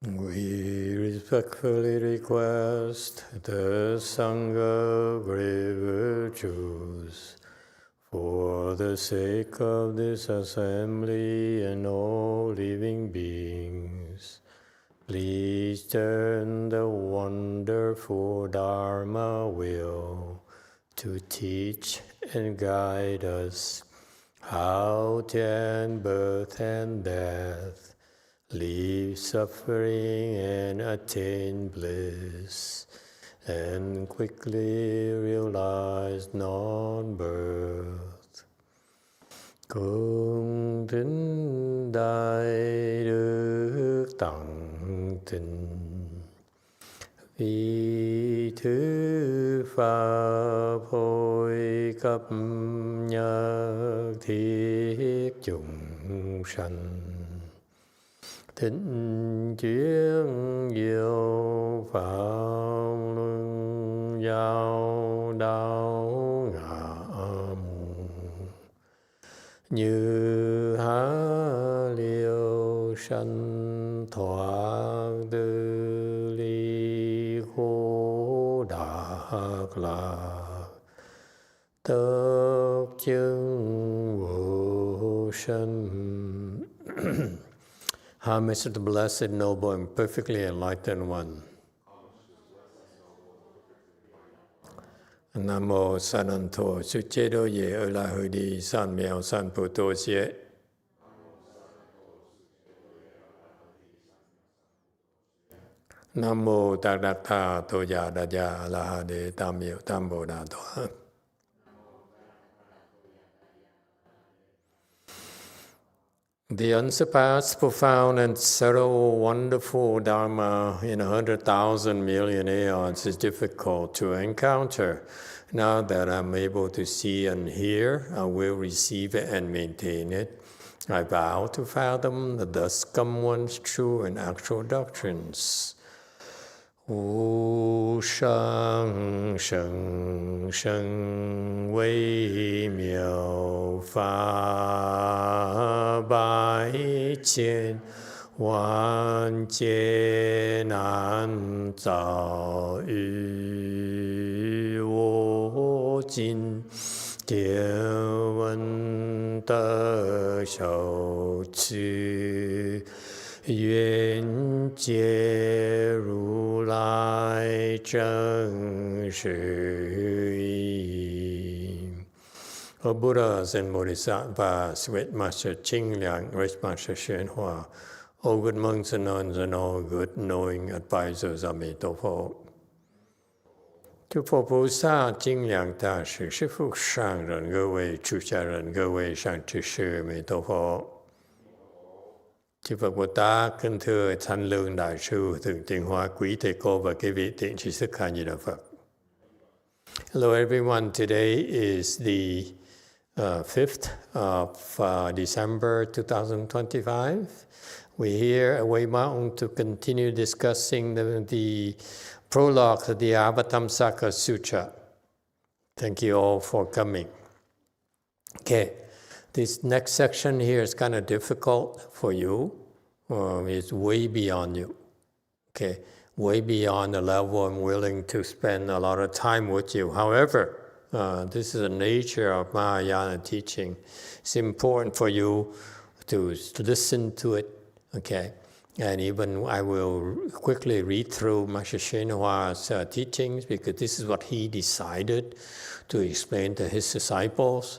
We respectfully request the Sangha great virtues for the sake of this assembly and all living beings. Please turn the wonderful Dharma wheel to teach and guide us how to end birth and death, leave suffering and attain bliss, and quickly realize non-birth. Cung kính Đại Đức Tặng Tình, vì thứ Pháp hội cấp nhất thiết chúng sanh. Thịnh chuyên diệu pháp luân giao đạo ngã mù, như há liêu sanh thoát tư ly khổ đạc lạc, tất chứng vô sanh. Homage to the Blessed, Noble, and Perfectly Enlightened One. Nam mô Sa Nan Thô Sư Chế Đô Ye Ơ La Hư Đi San Miao San Pu Tô Xie. Nam mô Tát Đắc Tha Tô Già Đà Già La Ha Đế Tam Miệu Tam Bồ Đà Tòa. The unsurpassed, profound, and subtle, wonderful Dharma in 100,000 million aeons is difficult to encounter. Now that I'm able to see and hear, I will receive it and maintain it. I vow to fathom the thus come one's true and actual doctrines. Wu shang sheng sheng wei miao fa bai qian wan jie nan zao yu wo jin tie wen de xiao qi Yuan Jie Ru Lai Zheng Shi Yi. O Buddhas and Bodhisattvas, with Master Ching Liang, with Master YongHua, all good monks and nuns and all good knowing advisors of Emitofuo. 诸佛菩萨、精良大师、师父上人、各位出家人、各位上知识、弥陀佛。 Chư Phật Bồ Tát, kính thưa Thanh Lương Đại sư, Thượng Tịnh Hóa, quý thầy cô và quý vị thiện tri thức A Di Đà Phật. Hello everyone. Today is the 5th of December 2025. We're here at Way Mountain to continue discussing the prologue to the Avatamsaka Sutra. Thank you all for coming. Okay. This next section here is kind of difficult for you. It's way beyond you. Okay, way beyond the level I'm willing to spend a lot of time with you. However, this is the nature of Mahayana teaching. It's important for you to listen to it. Okay, and even I will quickly read through Master YongHua's teachings because this is what he decided to explain to his disciples.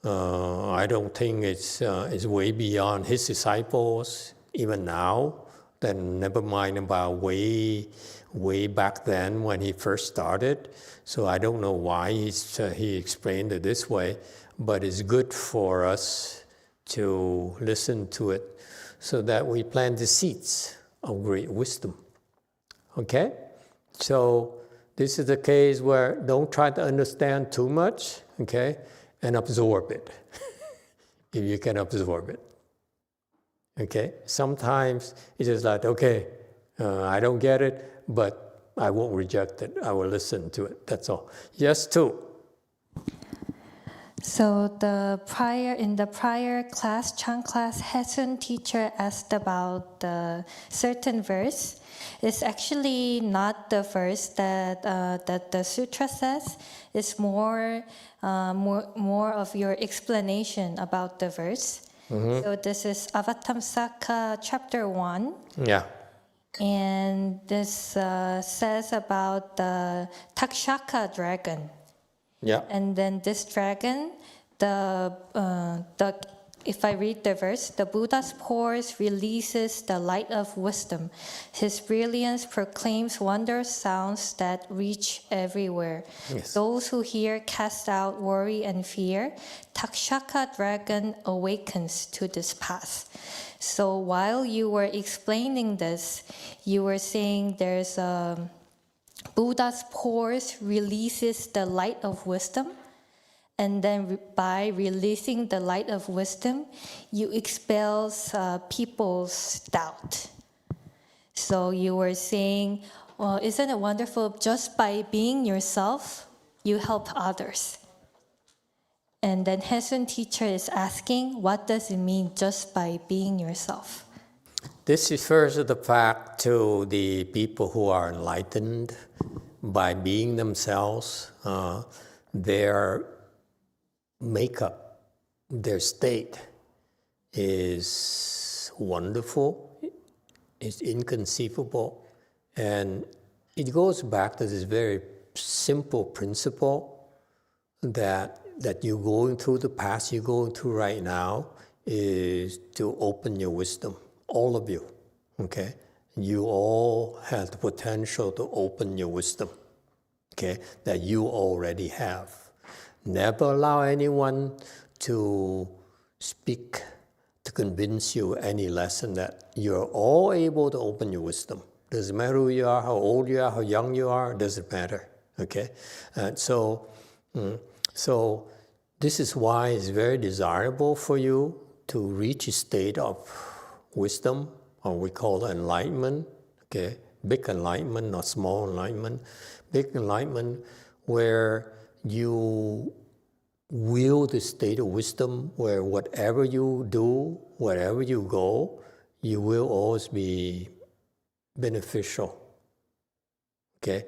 I don't think it's way beyond his disciples even now. Then never mind about way back then when he first started. So I don't know why he explained it this way, but it's good for us to listen to it so that we plant the seeds of great wisdom. Okay? So this is the case where don't try to understand too much. Okay? And absorb it, if you can absorb it. Okay? Sometimes it's just like, okay, I don't get it, but I won't reject it. I will listen to it. That's all. Yes, too. So in the prior class, Chan class, Hasun teacher asked about the certain verse. It's actually not the verse that the sutra says. It's more of your explanation about the verse. Mm-hmm. So this is Avatamsaka chapter 1. Yeah. And this says about the Takshaka dragon. Yeah. And then this dragon, if I read the verse, the Buddha's pores releases the light of wisdom. His brilliance proclaims wondrous sounds that reach everywhere. Yes. Those who hear cast out worry and fear. Takshaka dragon awakens to this path. So while you were explaining this, you were saying there's Buddha's pores releases the light of wisdom. And then by releasing the light of wisdom, you expel people's doubt. So you were saying, well, isn't it wonderful? Just by being yourself, you help others. And then Hasun teacher is asking, what does it mean just by being yourself? This refers to the fact to the people who are enlightened by being themselves. Their makeup, their state is wonderful, is inconceivable, and it goes back to this very simple principle that you're going through, the path you're going through right now is to open your wisdom, all of you, okay? You all have the potential to open your wisdom, okay, that you already have. Never allow anyone to speak, to convince you any less than that. You're all able to open your wisdom. Doesn't matter who you are, how old you are, how young you are, doesn't matter, okay? And so this is why it's very desirable for you to reach a state of wisdom, or we call enlightenment, okay? Big enlightenment, not small enlightenment. Big enlightenment where you will the state of wisdom where whatever you do, wherever you go, you will always be beneficial, okay?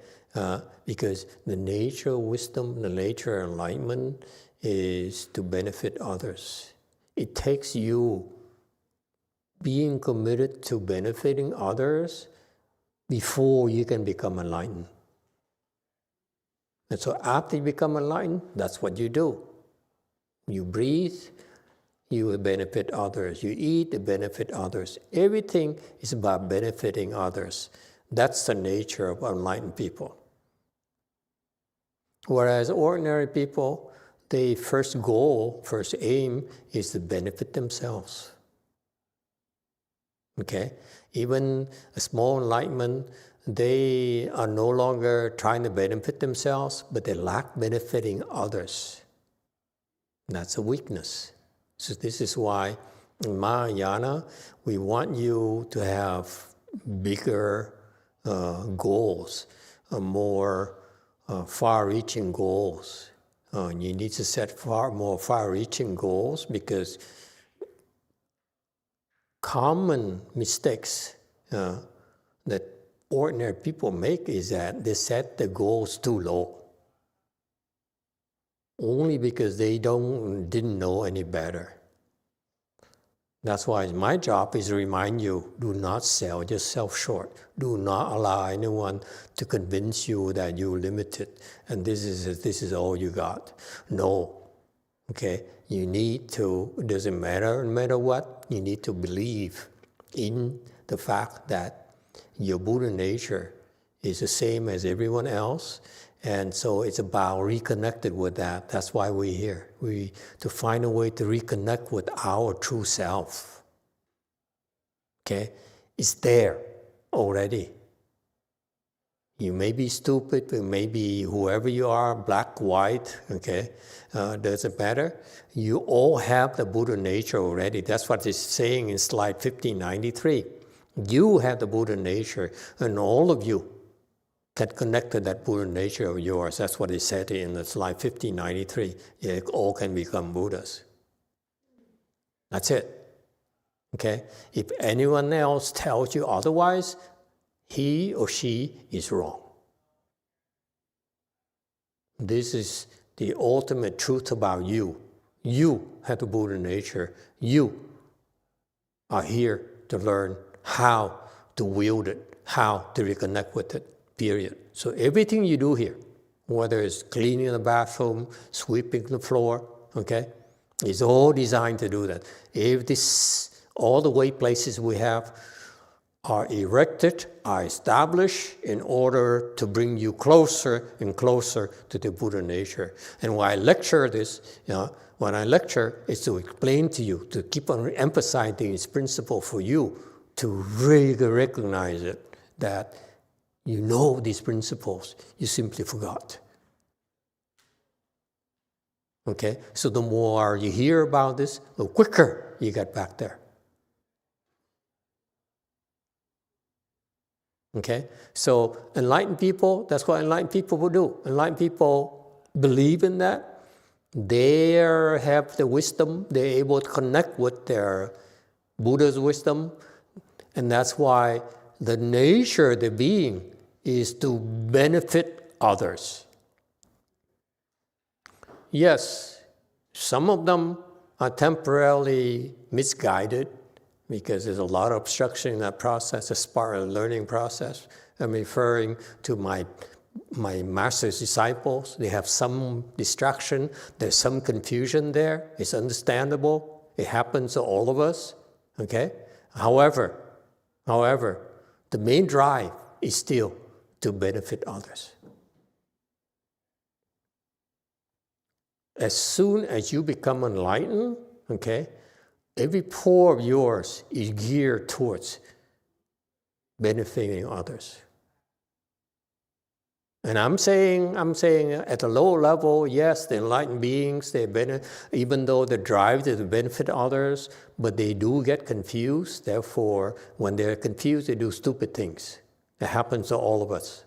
Because the nature of wisdom, the nature of enlightenment is to benefit others. It takes you being committed to benefiting others before you can become enlightened. And so after you become enlightened, that's what you do. You breathe, you will benefit others. You eat to benefit others. Everything is about benefiting others. That's the nature of enlightened people. Whereas ordinary people, their first goal, first aim is to benefit themselves. Okay? Even a small enlightenment, they are no longer trying to benefit themselves, but they lack benefiting others. That's a weakness. So this is why in Mahayana, we want you to have bigger goals, more far-reaching goals. You need to set more far-reaching goals because common mistakes that ordinary people make is that they set the goals too low. Only because they didn't know any better. That's why my job is to remind you, do not sell yourself short. Do not allow anyone to convince you that you're limited and this is all you got. No, okay? You need to, it doesn't matter, no matter what, you need to believe in the fact that your Buddha nature is the same as everyone else. And so it's about reconnected with that. That's why we're here. To find a way to reconnect with our true self. Okay? It's there already. You may be stupid, you may be whoever you are, black, white, okay? Doesn't matter. You all have the Buddha nature already. That's what it's saying in slide 1593. You have the Buddha nature, and all of you that connect to that Buddha nature of yours. That's what he said in the slide 1593. Yeah, all can become Buddhas. That's it. Okay? If anyone else tells you otherwise, he or she is wrong. This is the ultimate truth about you. You have the Buddha nature. You are here to learn how to wield it, how to reconnect with it, period. So everything you do here, whether it's cleaning the bathroom, sweeping the floor, okay, is all designed to do that. If all the way places we have are erected, are established in order to bring you closer and closer to the Buddha nature. And when I lecture this, when I lecture, it's to explain to you, to keep on emphasizing its principle for you to really recognize it, that you know these principles, you simply forgot. Okay, so the more you hear about this, the quicker you get back there. Okay, so enlightened people, that's what enlightened people will do. Enlightened people believe in that. They have the wisdom, they're able to connect with their Buddha's wisdom, and that's why the nature of the being is to benefit others. Yes, some of them are temporarily misguided because there's a lot of obstruction in that process as part of the learning process. I'm referring to my master's disciples. They have some distraction. There's some confusion there. It's understandable. It happens to all of us. Okay? However, the main drive is still to benefit others. As soon as you become enlightened, okay, every pore of yours is geared towards benefiting others. And I'm saying at a low level, yes, the enlightened beings, even though the drive is to benefit others, but they do get confused. Therefore, when they're confused, they do stupid things. It happens to all of us.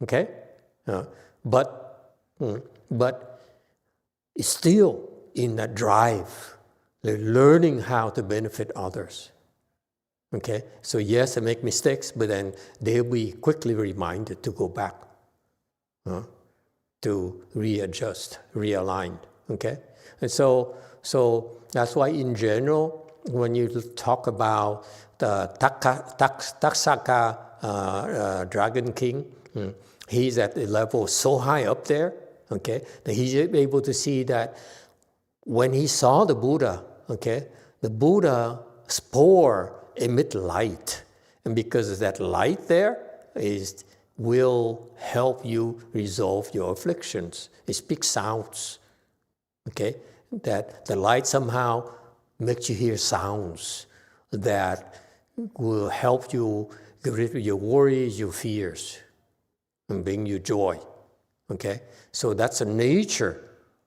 Okay? But it's still in that drive. They're learning how to benefit others. Okay? So yes, they make mistakes, but then they'll be quickly reminded to go back, to readjust, realign. Okay? And so that's why in general, when you talk about the Taksaka Dragon King, he's at a level so high up there, okay, that he's able to see that when he saw the Buddha, okay, the Buddha spore emit light, and because of that light there will help you resolve your afflictions. It speaks sounds, okay, that the light somehow makes you hear sounds that will help you get rid of your worries, your fears, and bring you joy, okay? So that's the nature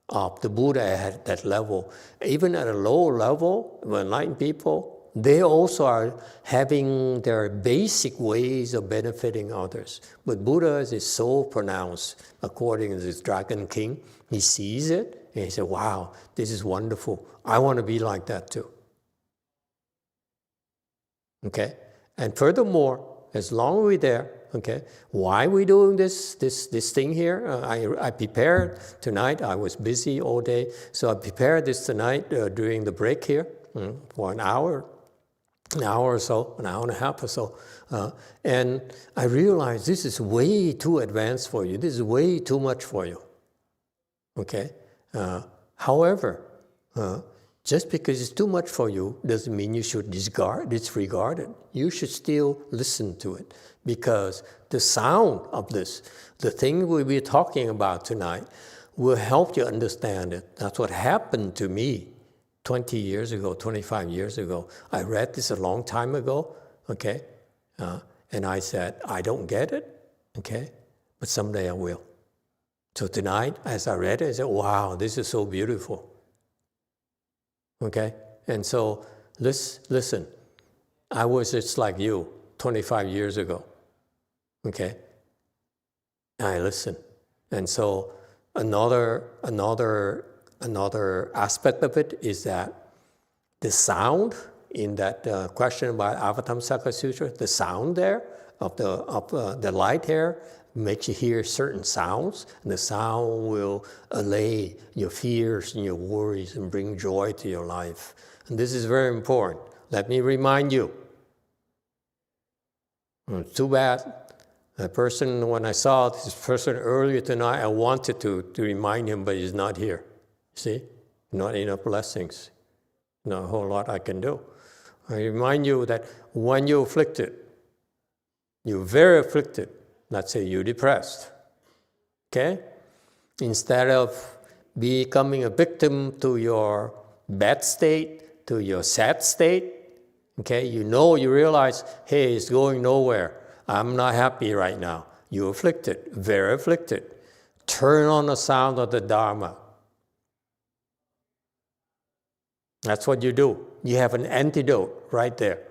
of the Buddha at that level. Even at a lower level, enlightened people, they also are having their basic ways of benefiting others. But Buddha is so pronounced, according to this Dragon King. He sees it, and he said, wow, this is wonderful. I want to be like that too. Okay? And furthermore, as long as we're there, okay, why are we doing this thing here? I prepared tonight. I was busy all day, so I prepared this tonight during the break here for an hour or so, an hour and a half or so. And I realized this is way too advanced for you. This is way too much for you. Okay? However, just because it's too much for you doesn't mean you should disregard it. You should still listen to it, because the sound of this, the thing we'll be talking about tonight, will help you understand it. That's what happened to me 20 years ago, 25 years ago. I read this a long time ago, okay? And I said, I don't get it, okay? But someday I will. So tonight, as I read it, I said, wow, this is so beautiful. Okay? And so, listen, I was just like you 25 years ago. Okay? I listen. And so another aspect of it is that the sound in that question about Avatamsaka Sutra, the sound there of the light there makes you hear certain sounds, and the sound will allay your fears and your worries and bring joy to your life. And this is very important. Let me remind you. Too bad. The person, when I saw this person earlier tonight, I wanted to remind him, but he's not here. See? Not enough blessings. Not a whole lot I can do. I remind you that when you're afflicted, you're very afflicted, let's say you're depressed, okay? Instead of becoming a victim to your bad state, to your sad state, okay, you realize, hey, it's going nowhere. I'm not happy right now. You're afflicted, very afflicted. Turn on the sound of the Dharma. That's what you do. You have an antidote right there.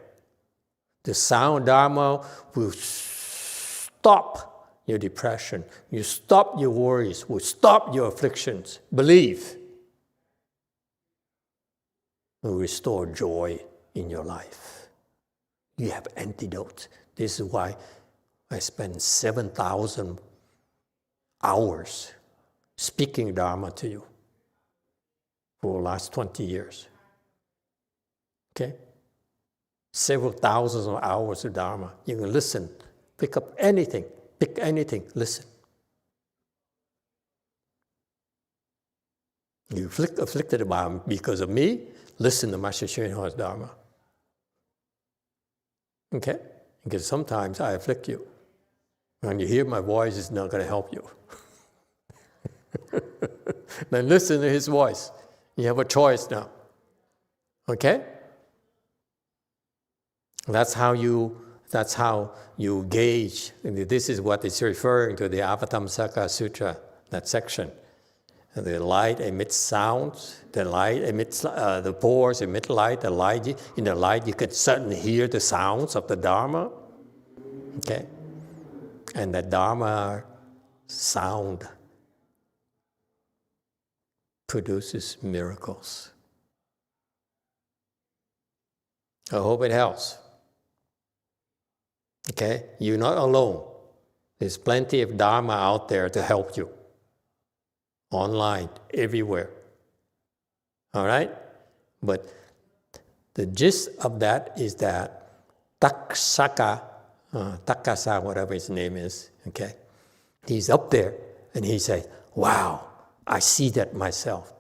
The sound Dharma will stop your depression. You stop your worries. Will stop your afflictions. Believe. Will restore joy in your life. You have antidotes. This is why I spend 7,000 hours speaking Dharma to you for the last 20 years. Okay? Several thousands of hours of Dharma. You can listen, pick up anything, listen. You're afflicted about because of me, listen to Master Hsuan Dharma. Okay? Because sometimes I afflict you. When you hear my voice, it's not going to help you. Then listen to his voice. You have a choice now. Okay? That's how you gauge. This is what it's referring to, the Avatamsaka Sutra, that section. The light emits sounds. The light emits, the pores emit light. In the light, you can certainly hear the sounds of the Dharma. Okay? And the Dharma sound produces miracles. I hope it helps. Okay? You're not alone. There's plenty of Dharma out there to help you. Online, everywhere. All right? But the gist of that is that Takasa, whatever his name is, okay? He's up there and he says, wow, I see that myself.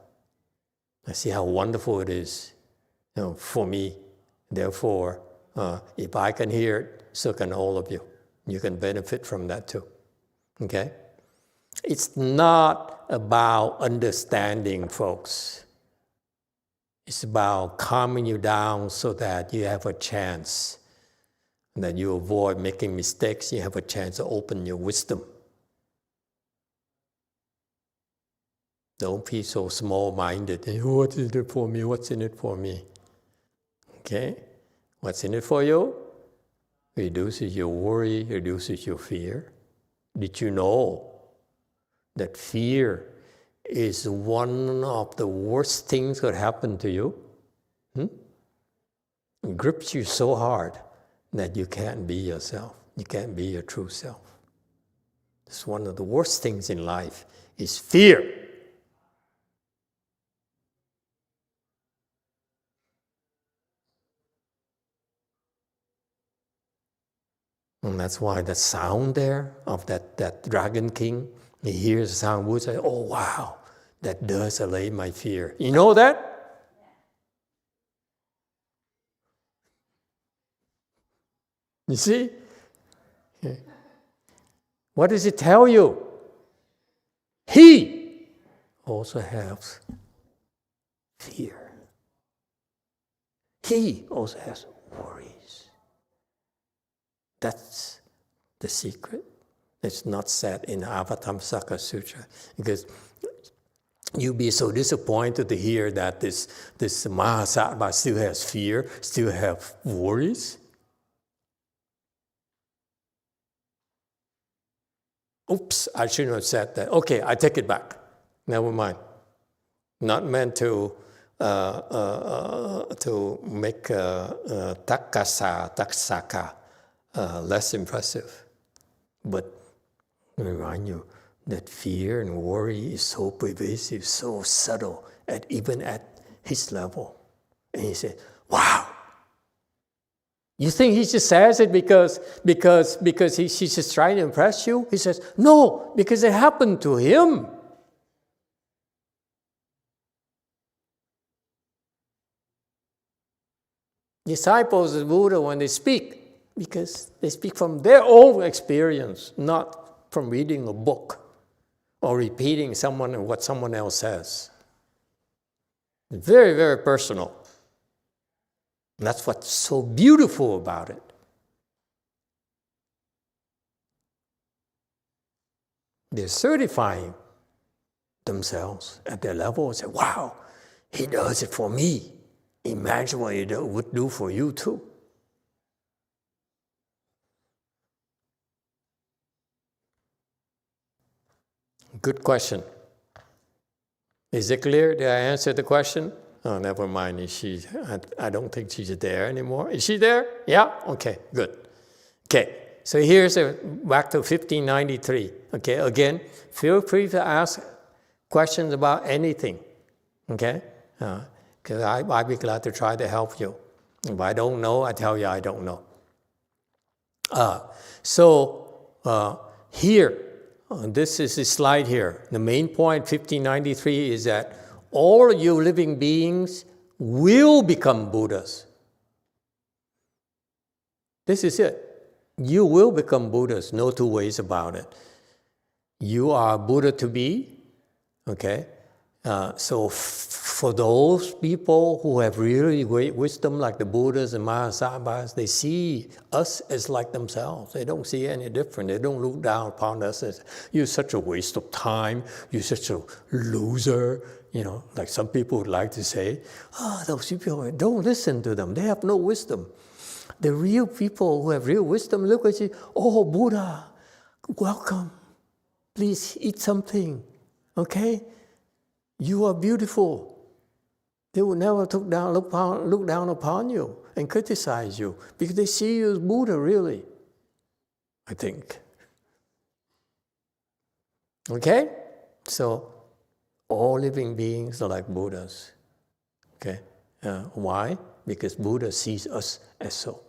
I see how wonderful it is, for me. Therefore, if I can hear it, so can all of you. You can benefit from that too. Okay? It's not about understanding, folks. It's about calming you down so that you have a chance, that you avoid making mistakes. You have a chance to open your wisdom. Don't be so small-minded. What is it for me? What's in it for me? Okay? What's in it for you? Reduces your worry, reduces your fear. Did you know that fear is one of the worst things that happen to you? It grips you so hard that you can't be yourself. You can't be your true self. It's one of the worst things in life is fear. And that's why the sound there of that dragon king, he hears the sound, would say, oh wow, that does allay my fear. You know that? You see? Okay. What does it tell you? He also has fear. He also has worries. That's the secret. It's not said in Avatamsaka Sutra, because you'll be so disappointed to hear that this Mahasattva still has fear, still have worries. Oops, I shouldn't have said that. Okay, I take it back. Never mind. Not meant to make taksaka less impressive, but remind you that fear and worry is so pervasive, so subtle, even at his level. And he said, wow. You think he just says it because he's just trying to impress you? He says, no, because it happened to him. Disciples of Buddha, when they speak, because they speak from their own experience, not from reading a book or repeating what someone else says. Very, very personal. And that's what's so beautiful about it. They're certifying themselves at their level and say, wow, he does it for me. Imagine what he would do for you too. Good question. Is it clear? Did I answer the question? Oh, never mind. I don't think she's there anymore. Is she there? Yeah? Okay, good. Okay, so here's back to 1593. Okay, again, feel free to ask questions about anything. Okay? Because I'd be glad to try to help you. If I don't know, I tell you I don't know. Here, this is the slide here. The main point, 1593, is that all you living beings will become Buddhas. This is it. You will become Buddhas, no two ways about it. You are Buddha to be, okay? So for those people who have really great wisdom, like the Buddhas and Mahasabhas, they see us as like themselves. They don't see any different. They don't look down upon us as, you're such a waste of time, you're such a loser. Like some people would like to say, those people, don't listen to them. They have no wisdom. The real people who have real wisdom look at you, oh, Buddha, welcome. Please eat something, okay? You are beautiful. They will never look down upon you and criticize you because they see you as Buddha, really, I think. Okay? So, all living beings are like Buddhas. Okay? Why? Because Buddha sees us as so.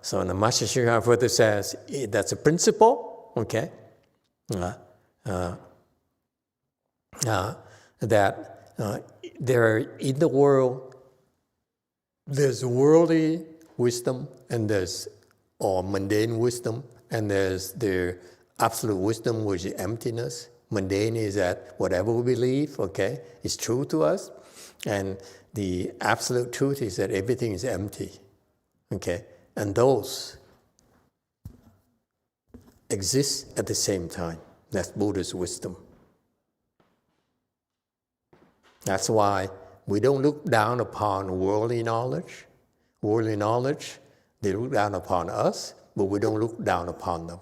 So the Master Shunyata further says that's a principle. Okay, that there in the world, there's worldly wisdom, and there's mundane wisdom, and there's the absolute wisdom, which is emptiness. Mundane is that whatever we believe, okay, is true to us, and the absolute truth is that everything is empty, okay, and those exist at the same time. That's Buddha's wisdom. That's why we don't look down upon worldly knowledge. Worldly knowledge, they look down upon us, but we don't look down upon them.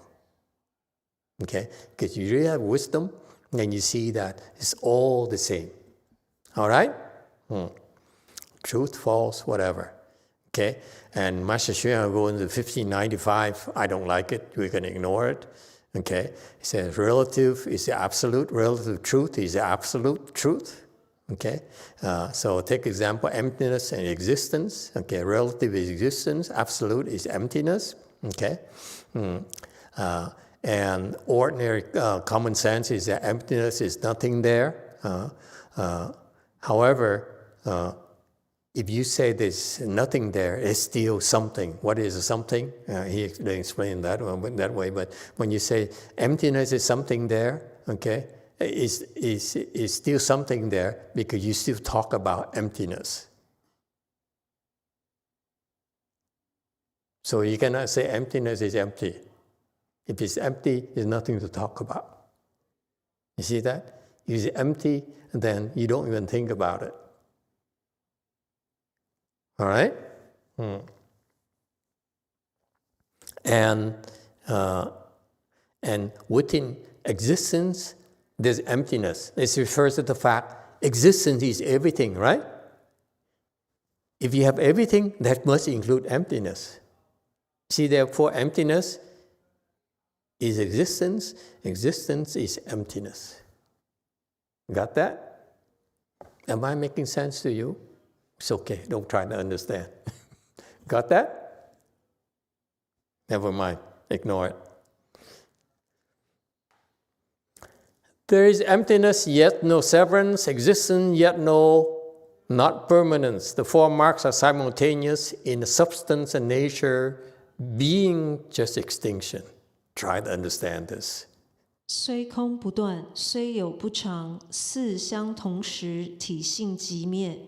Okay? Because you really have wisdom, and you see that it's all the same. All right? Truth, false, whatever. Okay? And Master Shunyata goes into 1595. I don't like it. We can ignore it. Okay? He says relative is the absolute. Relative truth is the absolute truth. Okay? So take example, emptiness and existence. Okay? Relative is existence. Absolute is emptiness. Okay? And ordinary common sense is that emptiness is nothing there. However, if you say there's nothing there, it's still something. What is something? He explained that way. But when you say emptiness is something there, okay, is still something there because you still talk about emptiness. So you cannot say emptiness is empty. If it's empty, there's nothing to talk about. You see that? If it's empty, then you don't even think about it. All right? And within existence, there's emptiness. This refers to the fact existence is everything, right? If you have everything, that must include emptiness. See, therefore, emptiness is existence. Existence is emptiness. Got that? Am I making sense to you? It's okay. Don't try to understand. Got that? Never mind. Ignore it. There is emptiness, yet no severance. Existence, yet not permanence. The four marks are simultaneous in substance and nature, being just extinction. Try to understand this. 虽空不断，虽有不常，四相同时，体性即灭。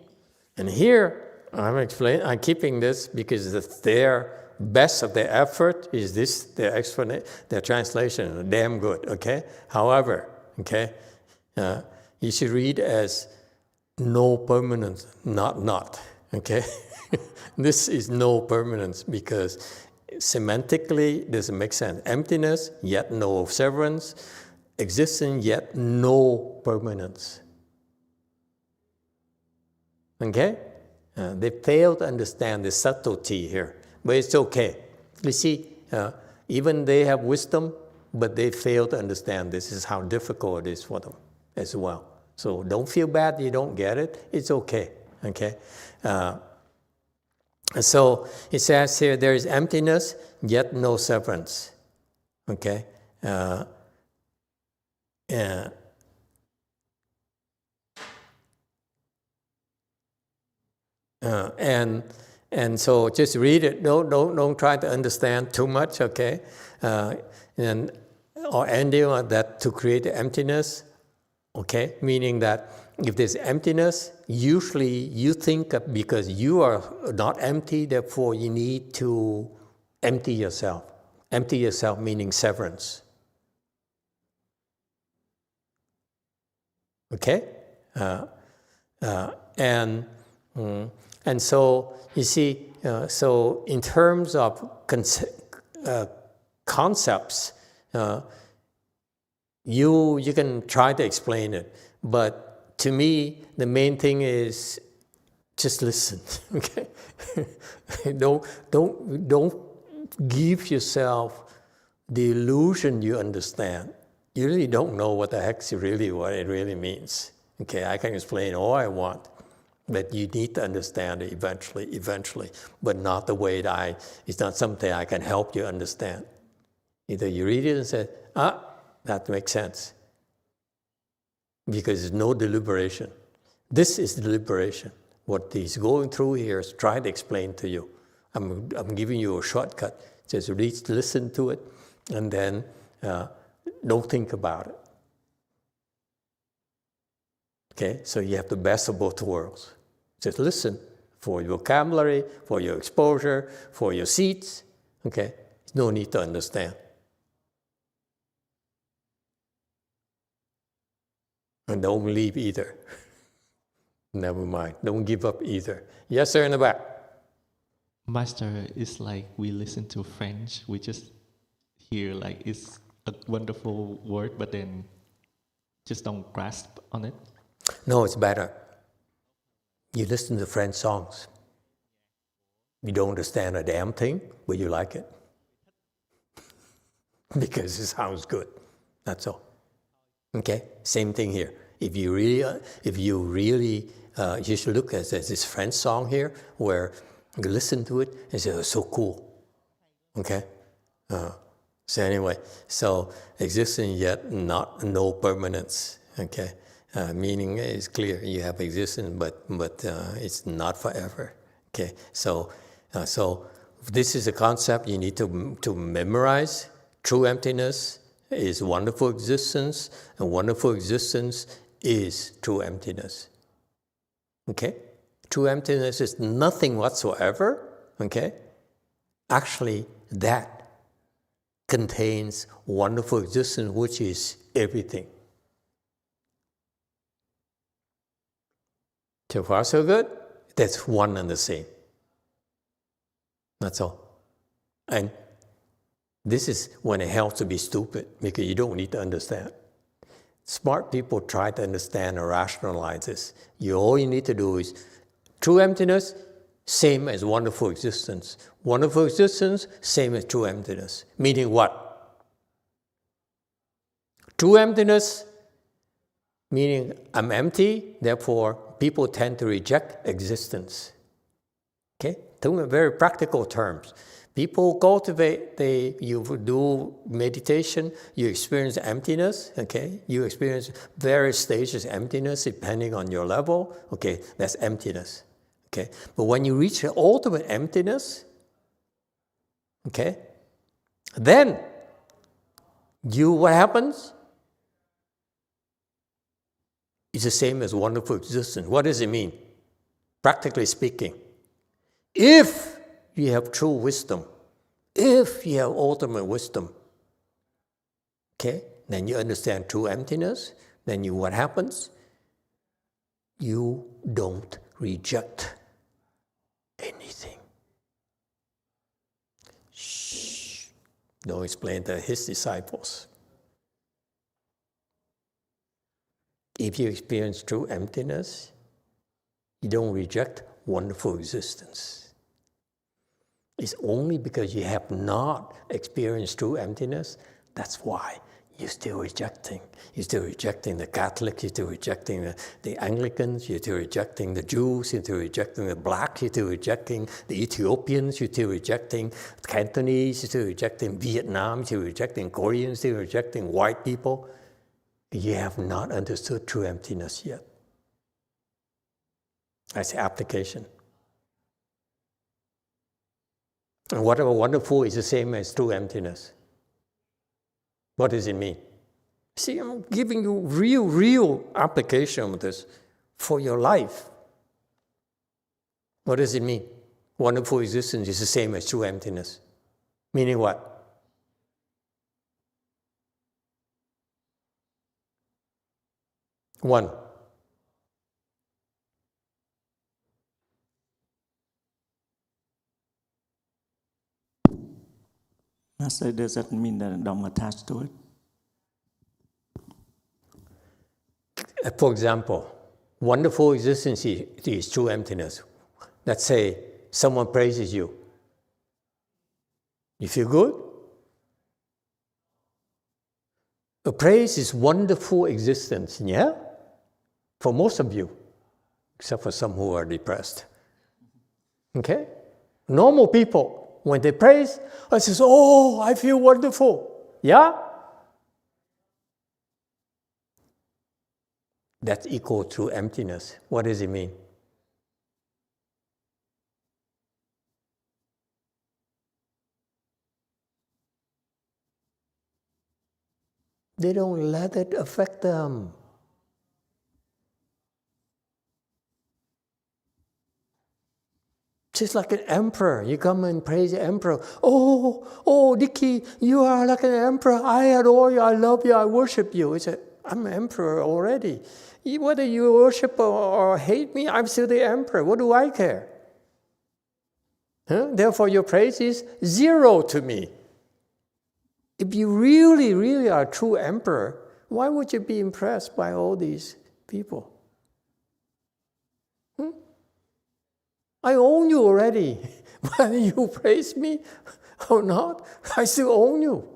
And here, I'm keeping this because their best of their effort is this, their translation, damn good, okay? However, okay, you should read as no permanence, not, okay? This is no permanence because semantically it doesn't make sense. Emptiness, yet no severance. Existence, yet no permanence. Okay? They fail to understand the subtlety here. But it's okay. You see, even they have wisdom, but they fail to understand this is how difficult it is for them as well. So don't feel bad you don't get it. It's okay. Okay? So it says here, there is emptiness, yet no severance. Okay? And so just read it. Don't try to understand too much. Okay? Or ending on that to create emptiness. Okay? Meaning that if there's emptiness, usually you think because you are not empty, therefore you need to empty yourself. Empty yourself meaning severance. Okay? And so you see, so in terms of concepts, you can try to explain it, but to me, the main thing is just listen. Okay, don't give yourself the illusion you understand. You really don't know what the heck what it really means. Okay, I can explain all I want, but you need to understand it eventually, but not the way that it's not something I can help you understand. Either you read it and say, that makes sense. Because there's no deliberation. This is deliberation. What he's going through here is trying to explain to you. I'm giving you a shortcut. Just read, listen to it, and then don't think about it. Okay, so you have the best of both worlds. Just listen for your vocabulary, for your exposure, for your seats. Okay, no need to understand. And don't leave either. Never mind. Don't give up either. Yes, sir, in the back. Master, it's like we listen to French. We just hear like it's a wonderful word, but then just don't grasp on it. No, it's better. You listen to French songs. You don't understand a damn thing, but you like it. Because it sounds good. That's all. Okay, same thing here. If you really, you should look at this French song here, where you listen to it and say, "Oh, so cool." Okay. So anyway, so existence yet no permanence. Okay, meaning is clear. You have existence, but it's not forever. Okay, so this is a concept you need to memorize. True emptiness is wonderful existence, and wonderful existence is true emptiness. Okay? True emptiness is nothing whatsoever. Okay? Actually, that contains wonderful existence, which is everything. So far, so good? That's one and the same. That's all. And This is when it helps to be stupid, because you don't need to understand. Smart people try to understand or rationalize this. All you need to do is true emptiness, same as wonderful existence. Wonderful existence, same as true emptiness. Meaning what? True emptiness, meaning I'm empty, therefore people tend to reject existence. Okay? Talking in very practical terms. People cultivate, you do meditation, you experience emptiness, okay? You experience various stages of emptiness depending on your level, okay? That's emptiness, okay? But when you reach the ultimate emptiness, okay? Then, what happens? It's the same as wonderful existence. What does it mean? Practically speaking, if you have true wisdom, if you have ultimate wisdom, okay, then you understand true emptiness, then what happens? You don't reject anything. Shh. Don't explain to his disciples. If you experience true emptiness, you don't reject wonderful existence. It's only because you have not experienced true emptiness, that's why you're still rejecting. You're still rejecting the Catholics, you're still rejecting the Anglicans, you're still rejecting the Jews, you're still rejecting the blacks, you're still rejecting the Ethiopians, you're still rejecting Cantonese, you're still rejecting Vietnam, you're still rejecting Koreans, you're still rejecting white people. You have not understood true emptiness yet. That's the application. And whatever wonderful is the same as true emptiness. What does it mean? See, I'm giving you real application of this for your life. What does it mean? Wonderful existence is the same as true emptiness. Meaning what? One. Master, does that mean that I don't attach to it? For example, wonderful existence is true emptiness. Let's say someone praises you. You feel good? The praise is wonderful existence, yeah? For most of you, except for some who are depressed. Okay? Normal people, when they praise, I say, oh, I feel wonderful. Yeah? That's equal to emptiness. What does it mean? They don't let it affect them. Just like an emperor, you come and praise the emperor. Oh, Dicky, you are like an emperor. I adore you, I love you, I worship you. He said, I'm an emperor already. Whether you worship or hate me, I'm still the emperor. What do I care? Huh? Therefore, your praise is zero to me. If you really are a true emperor, why would you be impressed by all these people? I own you already. Whether you praise me or not, I still own you.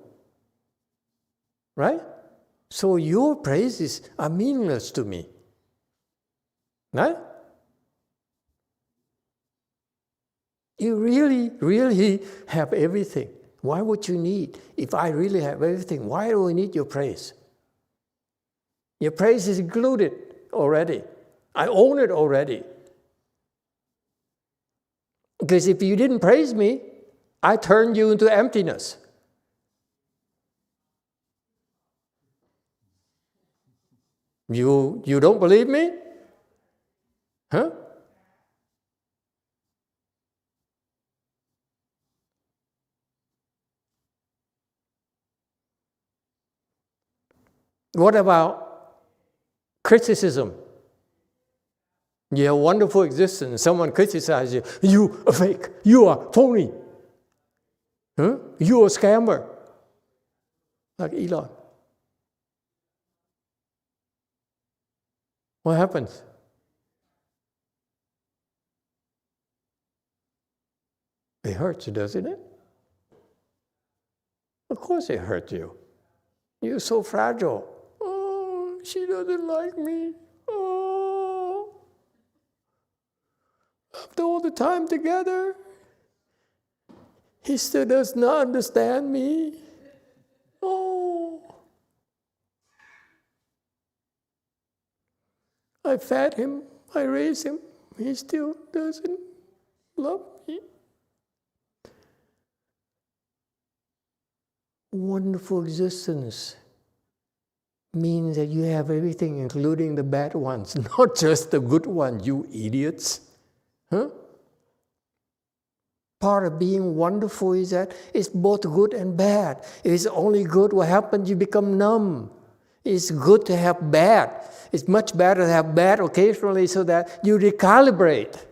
Right? So your praises are meaningless to me. Right? You really have everything. Why would you need? If I really have everything, why do I need your praise? Your praise is included already. I own it already. Because if you didn't praise me, I turned you into emptiness. You don't believe me? Huh? What about criticism? You have a wonderful existence. Someone criticizes you. You are fake. You are phony. Huh? you're a scammer. Like Elon. What happens? It hurts, doesn't it? Of course it hurts you. You're so fragile. Oh, she doesn't like me. Oh. After all the time together, he still does not understand me. Oh. I fed him, I raised him, he still doesn't love me. Wonderful existence means that you have everything, including the bad ones, not just the good ones, you idiots. Huh? Part of being wonderful is that it's both good and bad. If it's only good, what happens? You become numb. It's good to have bad. It's much better to have bad occasionally so that you recalibrate.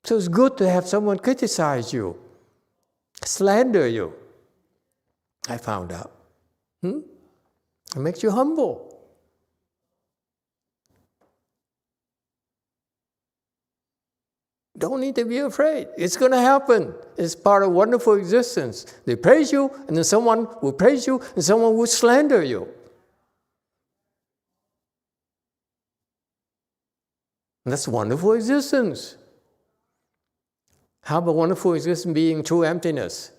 So it's good to have someone criticize you, slander you. I found out. It makes you humble. Don't need to be afraid. It's going to happen. It's part of wonderful existence. They praise you, and then someone will praise you, and someone will slander you. And that's wonderful existence. How about wonderful existence being true emptiness?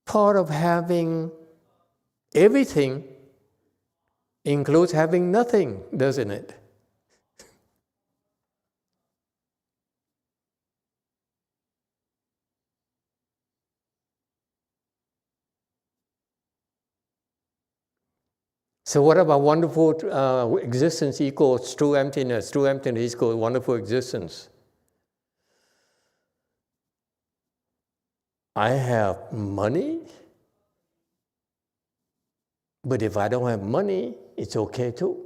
Part of having everything includes having nothing, doesn't it? So what about wonderful existence equals true emptiness? True emptiness equals wonderful existence. I have money, but if I don't have money, it's okay too.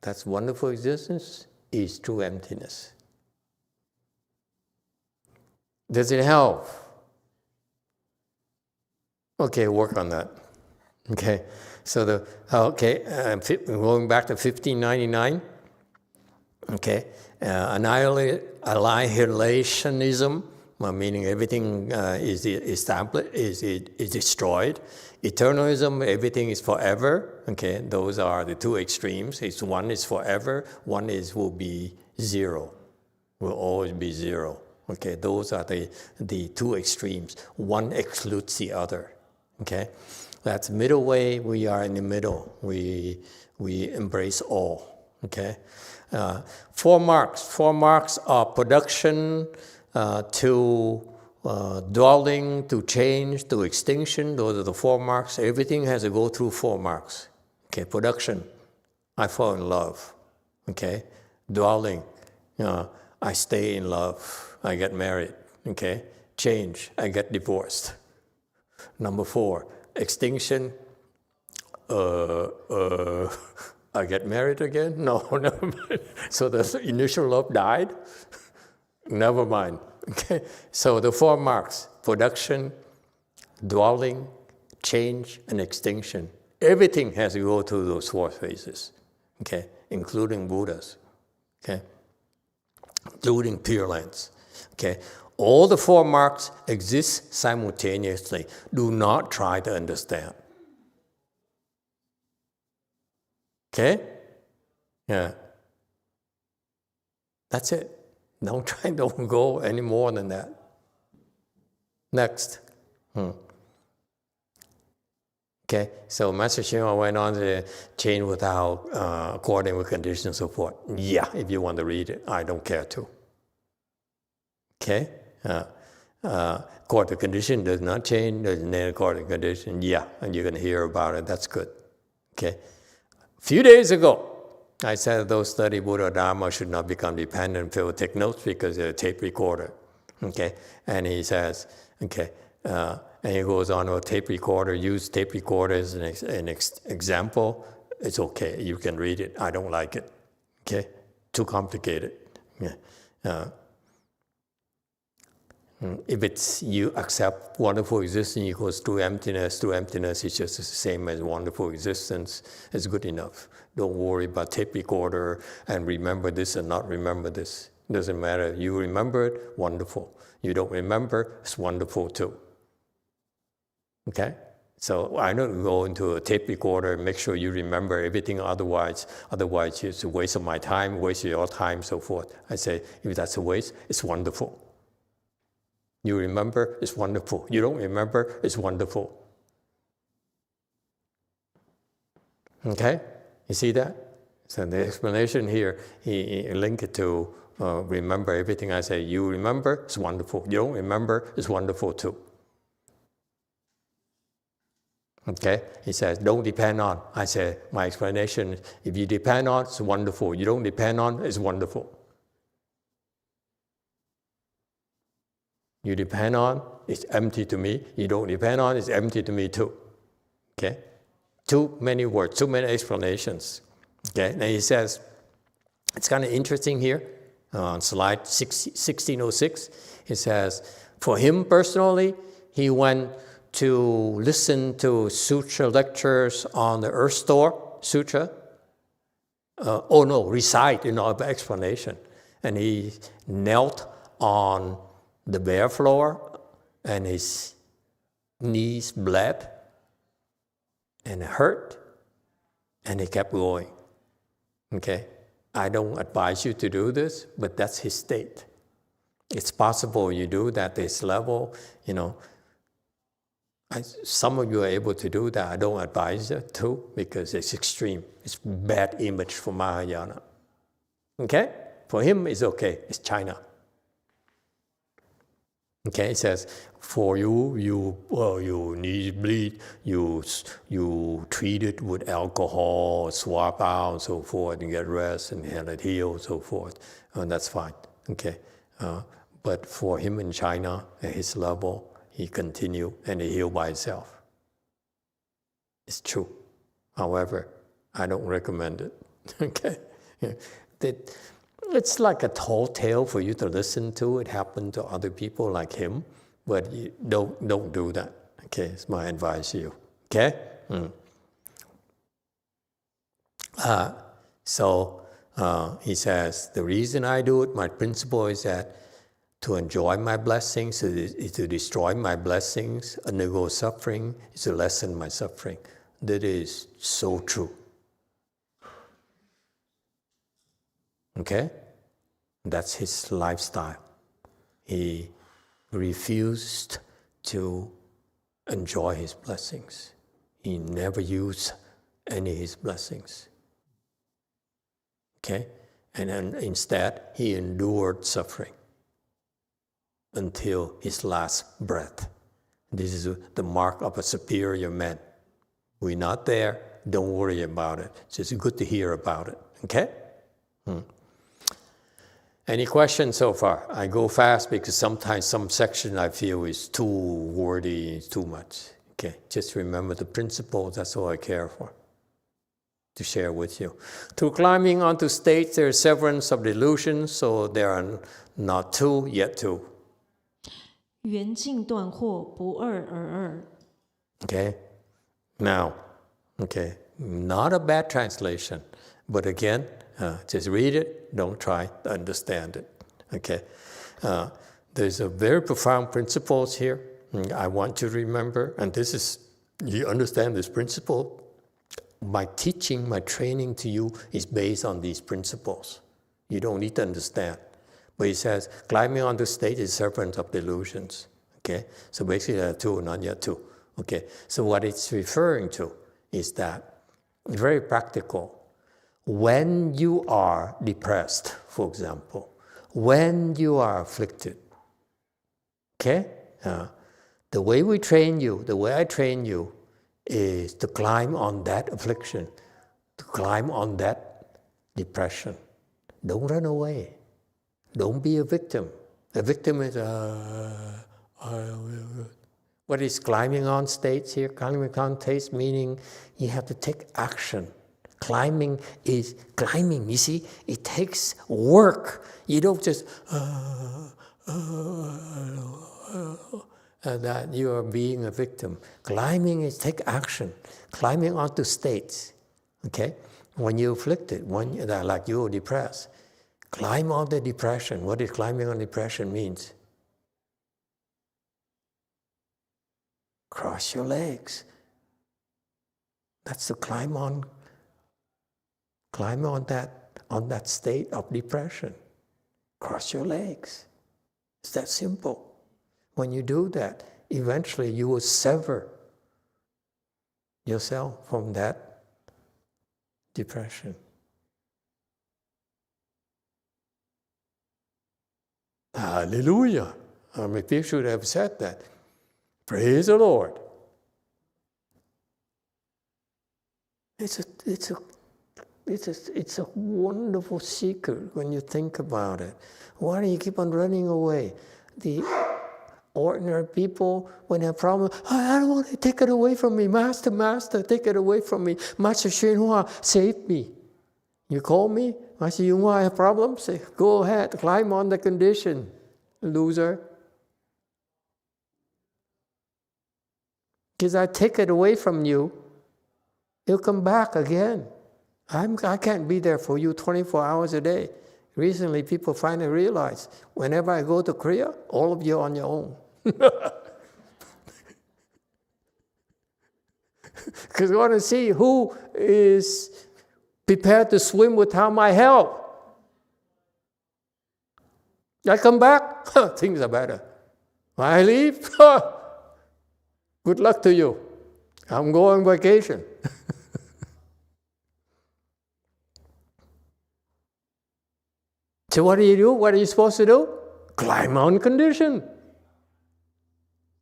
That's wonderful existence is true emptiness. Does it help? Okay, work on that. Okay, so going back to 1599. Okay, annihilationism, meaning everything is established, is destroyed. Eternalism, everything is forever. Okay, those are the two extremes. One is forever, one will be zero, will always be zero. Okay, those are the two extremes. One excludes the other. Okay, that's middle way. We are in the middle. We embrace all. Okay. 4 marks. 4 marks are production to dwelling, to change, to extinction. Those are the 4 marks. Everything has to go through 4 marks. Okay, production, I fall in love. Okay, dwelling, I stay in love. I get married. Okay, change, I get divorced. Number 4, extinction. I get married again? No, never mind. So the initial love died? Never mind. Okay. So the 4 marks: production, dwelling, change, and extinction. Everything has to go through those 4 phases. Okay, including Buddhas. Okay, including Pure Lands. Okay, all the 4 marks exist simultaneously. Do not try to understand. Okay? Yeah. That's it. Don't go any more than that. Next. Okay, so Master Shinwa went on to change without according with conditions and so forth. Yeah, if you want to read it, I don't care to. Okay? According to condition does not change, there's no according to condition. Yeah, and you're going to hear about it. That's good. Okay? A few days ago, I said those study Buddha Dharma should not become dependent. People take notes because they're a tape recorder. Okay, and he says, okay, and he goes on to a tape recorder. Use tape recorder as an example. It's okay. You can read it. I don't like it. Okay, too complicated. Yeah. If it's you accept wonderful existence equals true emptiness is just the same as wonderful existence. It's good enough. Don't worry about tape recorder and remember this and not remember this. Doesn't matter. You remember it, wonderful. You don't remember, it's wonderful too. Okay? So I don't go into a tape recorder and make sure you remember everything, otherwise it's a waste of my time, waste of your time, so forth. I say, if that's a waste, it's wonderful. You remember, it's wonderful. You don't remember, it's wonderful. Okay? You see that? So the explanation here, he linked it to remember everything I say. You remember, it's wonderful. You don't remember, it's wonderful too. Okay? He says, don't depend on. I say, my explanation is, if you depend on, it's wonderful. You don't depend on, it's wonderful. You depend on, it's empty to me. You don't depend on, it's empty to me too. Okay? Too many words, too many explanations. Okay? And he says, it's kind of interesting here on slide 1606. He says, for him personally, he went to listen to sutra lectures on the Earth Store Sutra. Recite, explanation. And he knelt on the bare floor, and his knees bled, and it hurt, and he kept going. Okay? I don't advise you to do this, but that's his state. It's possible you do that at this level, some of you are able to do that. I don't advise it too, because it's extreme. It's bad image for Mahayana. Okay? For him, it's okay. It's China. Okay, it says, for you knees bleed, you treat it with alcohol, swap out, so forth, and get rest, and let it heal, so forth. And that's fine. Okay, but for him in China, at his level, he continued and he healed by himself. It's true. However, I don't recommend it. Okay, it's like a tall tale for you to listen to. It happened to other people like him, but you don't do that. Okay, it's my advice to you. Okay. He says, the reason I do it, my principle is that to enjoy my blessings is to destroy my blessings, undergo suffering is to lessen my suffering. That is so true. Okay? That's his lifestyle. He refused to enjoy his blessings. He never used any of his blessings. Okay? And then instead, he endured suffering until his last breath. This is the mark of a superior man. We're not there, don't worry about it. It's just good to hear about it. Okay? Any questions so far? I go fast because sometimes some section I feel is too wordy, too much. Okay, just remember the principles, that's all I care for, to share with you. Through climbing onto states, there is severance of delusions, so there are not two, yet two. 缘尽断惑，不二而二。 Okay, now, okay, not a bad translation, but again, just read it, don't try to understand it. Okay, there's a very profound principles here. I want to remember, and this is, you understand this principle. My teaching, my training to you is based on these principles. You don't need to understand. But he says, climbing on the stage is serpent of delusions. Okay, so basically there are two, not yet two. Okay, so what it's referring to is that, very practical, when you are depressed, for example, when you are afflicted, okay, the way we train you, the way I train you, is to climb on that affliction, to climb on that depression. Don't run away. Don't be a victim. A victim is what is climbing on states here? Climbing on states meaning you have to take action. Climbing is climbing. You see, it takes work. You don't just that you are being a victim. Climbing is take action. Climbing onto states. Okay, when you're afflicted, when like you're depressed, climb on the depression. What is climbing on depression means? Cross your legs. That's to climb on that state of depression. Cross your legs. It's that simple. When you do that, eventually you will sever yourself from that depression. Hallelujah. I mean, people should have said that. Praise the Lord. It's a wonderful secret when you think about it. Why do you keep on running away? The ordinary people, when they have problems, I don't want to take it away from me. Master, take it away from me. Master YongHua, save me. You call me, Master YongHua, I have problems? Say, go ahead, climb on the condition, loser. Because I take it away from you, you'll come back again. I can't be there for you 24 hours a day. Recently, people finally realize, whenever I go to Korea, all of you are on your own. Because I want to see who is prepared to swim without my help. I come back, things are better. When I leave, good luck to you. I'm going on vacation. So what do you do? What are you supposed to do? Climb on condition.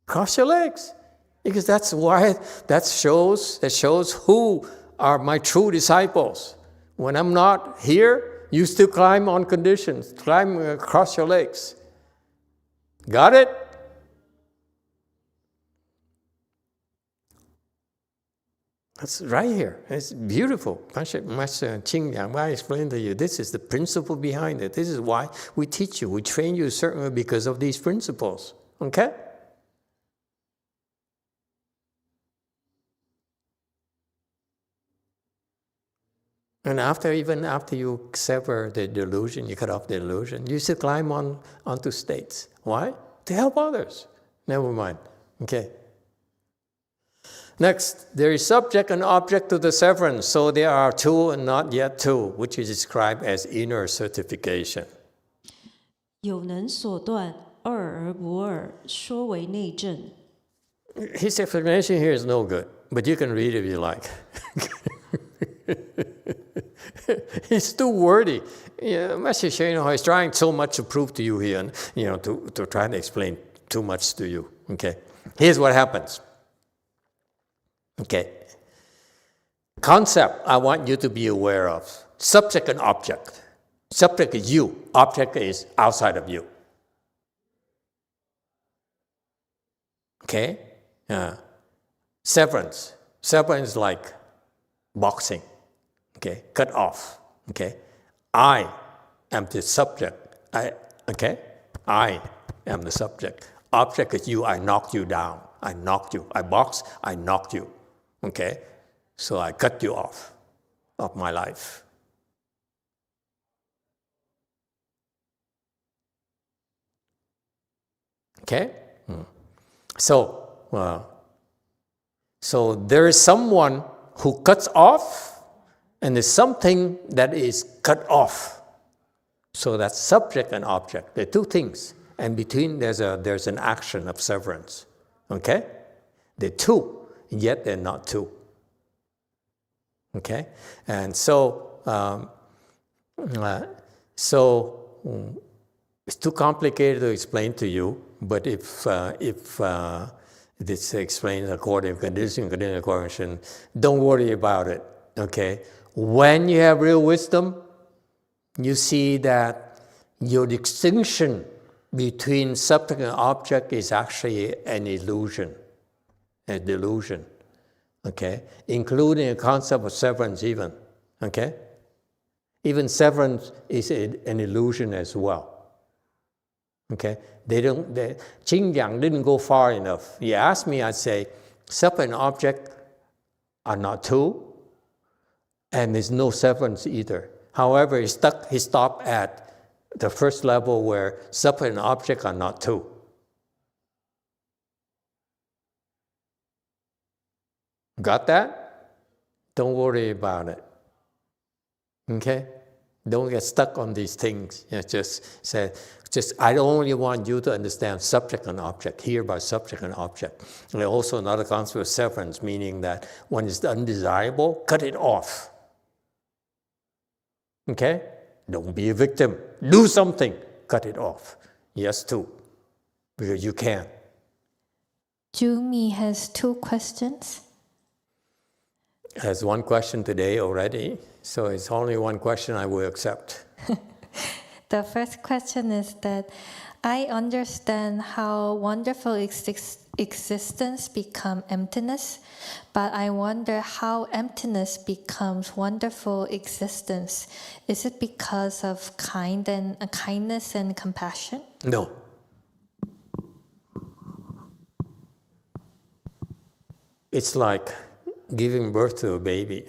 Cross your legs. Because that's why that shows who are my true disciples. When I'm not here, you still climb on conditions. Cross your legs. Got it? That's right here. It's beautiful. Master Ching Liang, I explained to you, this is the principle behind it. This is why we teach you. We train you a certain way because of these principles. Okay? And even after you sever the delusion, you cut off the delusion, you still climb onto states. Why? To help others. Never mind. Okay. Next, there is subject and object to the severance, so there are two and not yet two, which is described as inner certification. 有能所断，二而不二，说为内证。 His explanation here is no good, but you can read it if you like. It's too wordy. Master YongHua is trying so much to prove to you here, and to try to explain too much to you. Okay, here's what happens. Okay. Concept I want you to be aware of. Subject and object. Subject is you. Object is outside of you. Okay? Severance. Severance is like boxing. Okay? Cut off. Okay? I am the subject. I am the subject. Object is you. I knocked you down. I knocked you. I boxed. I knocked you. Okay, so I cut you off of my life. Okay, so there is someone who cuts off, and there's something that is cut off. So that's subject and object. There are two things, and between there's an action of severance. Okay, they're two. Yet they're not two. Okay? And so it's too complicated to explain to you, but if this explains according to condition, don't worry about it. Okay? When you have real wisdom, you see that your distinction between subject and object is actually an illusion, a delusion, okay? Including a concept of severance even, okay? Even severance is an illusion as well, okay? Qing Yang didn't go far enough. You ask me, I'd say, subject and object are not two, and there's no severance either. However, he stopped at the first level where subject and object are not two. Got that? Don't worry about it. Okay? Don't get stuck on these things. I only want you to understand subject and object, here by subject and object. And also another concept of severance, meaning that when it's undesirable, cut it off. Okay? Don't be a victim. Do something. Cut it off. Yes, too. Because you can. Jumi has 2 questions. Has 1 question today already, so it's only 1 question I will accept. The first question is that I understand how wonderful existence becomes emptiness, but I wonder how emptiness becomes wonderful existence. Is it because of kindness and compassion? No. It's like giving birth to a baby.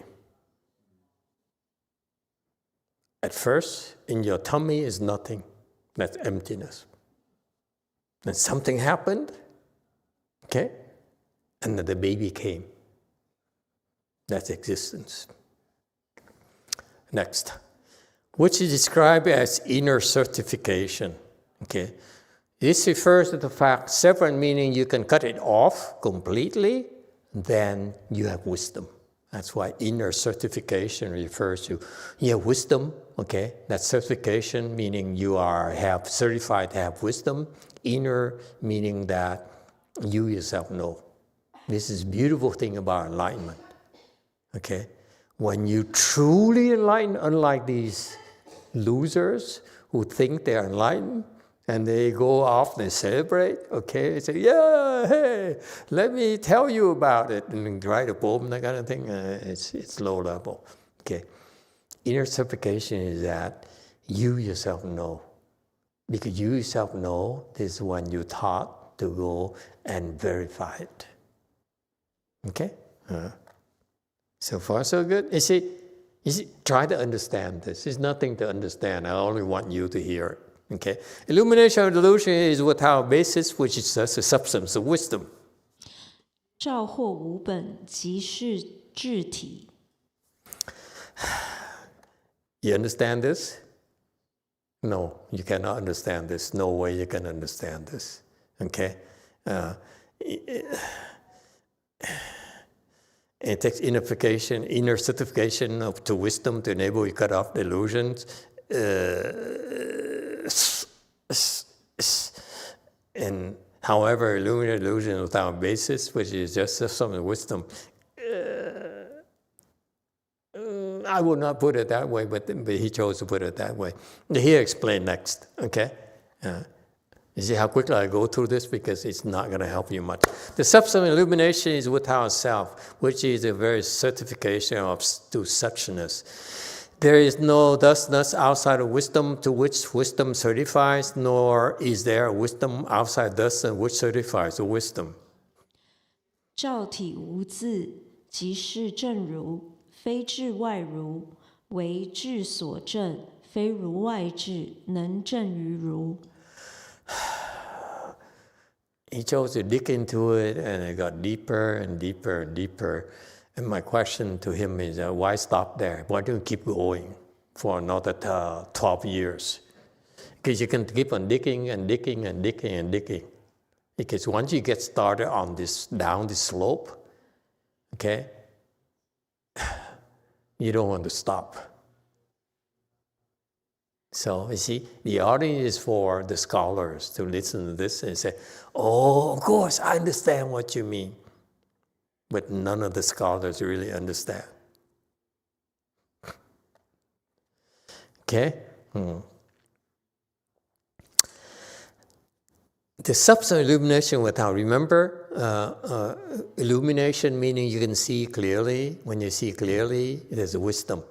At first, in your tummy is nothing. That's emptiness. Then something happened, okay? And then the baby came. That's existence. Next, which is described as inner certification, okay? This refers to the fact, severance meaning you can cut it off completely, then you have wisdom. That's why inner certification refers to, you have wisdom, okay? That certification meaning you have certified to have wisdom. Inner meaning that you yourself know. This is the beautiful thing about enlightenment, okay? When you truly enlighten, unlike these losers who think they're enlightened, and they go off, they celebrate, okay? They say, yeah, hey, let me tell you about it. And write a poem, that kind of thing. It's low level, okay? Inner certification is that you yourself know. Because you yourself know, this is when you're taught to go and verify it. Okay? So far, so good. You see, try to understand this. There's nothing to understand. I only want you to hear it. Okay, illumination or delusion is without basis, which is just the substance of wisdom. 照惑无本，即是智体。 You understand this? No, you cannot understand this. No way you can understand this. Okay? It takes inner certification to wisdom to enable you to cut off delusions. And however, illusion without basis, which is just some wisdom, I would not put it that way, but he chose to put it that way. He'll explain next, okay? You see how quickly I go through this because it's not going to help you much. The substance of illumination is without self, which is a very certification to suchness. There is no thusness outside of wisdom to which wisdom certifies, nor is there a wisdom outside thusness which certifies the wisdom. 照体无自，即是正如，非智外如，为智所证，非如外智，能证于如。 He chose to dig into it, and it got deeper and deeper and deeper. And my question to him is, why stop there? Why don't you keep going for another 12 years? Because you can keep on digging and digging and digging and digging. Because once you get started on this, down this slope, okay, you don't want to stop. So, you see, the audience is for the scholars to listen to this and say, oh, of course, I understand what you mean. But none of the scholars really understand. Okay? The substance illumination without, remember, illumination meaning you can see clearly. When you see clearly, there's wisdom.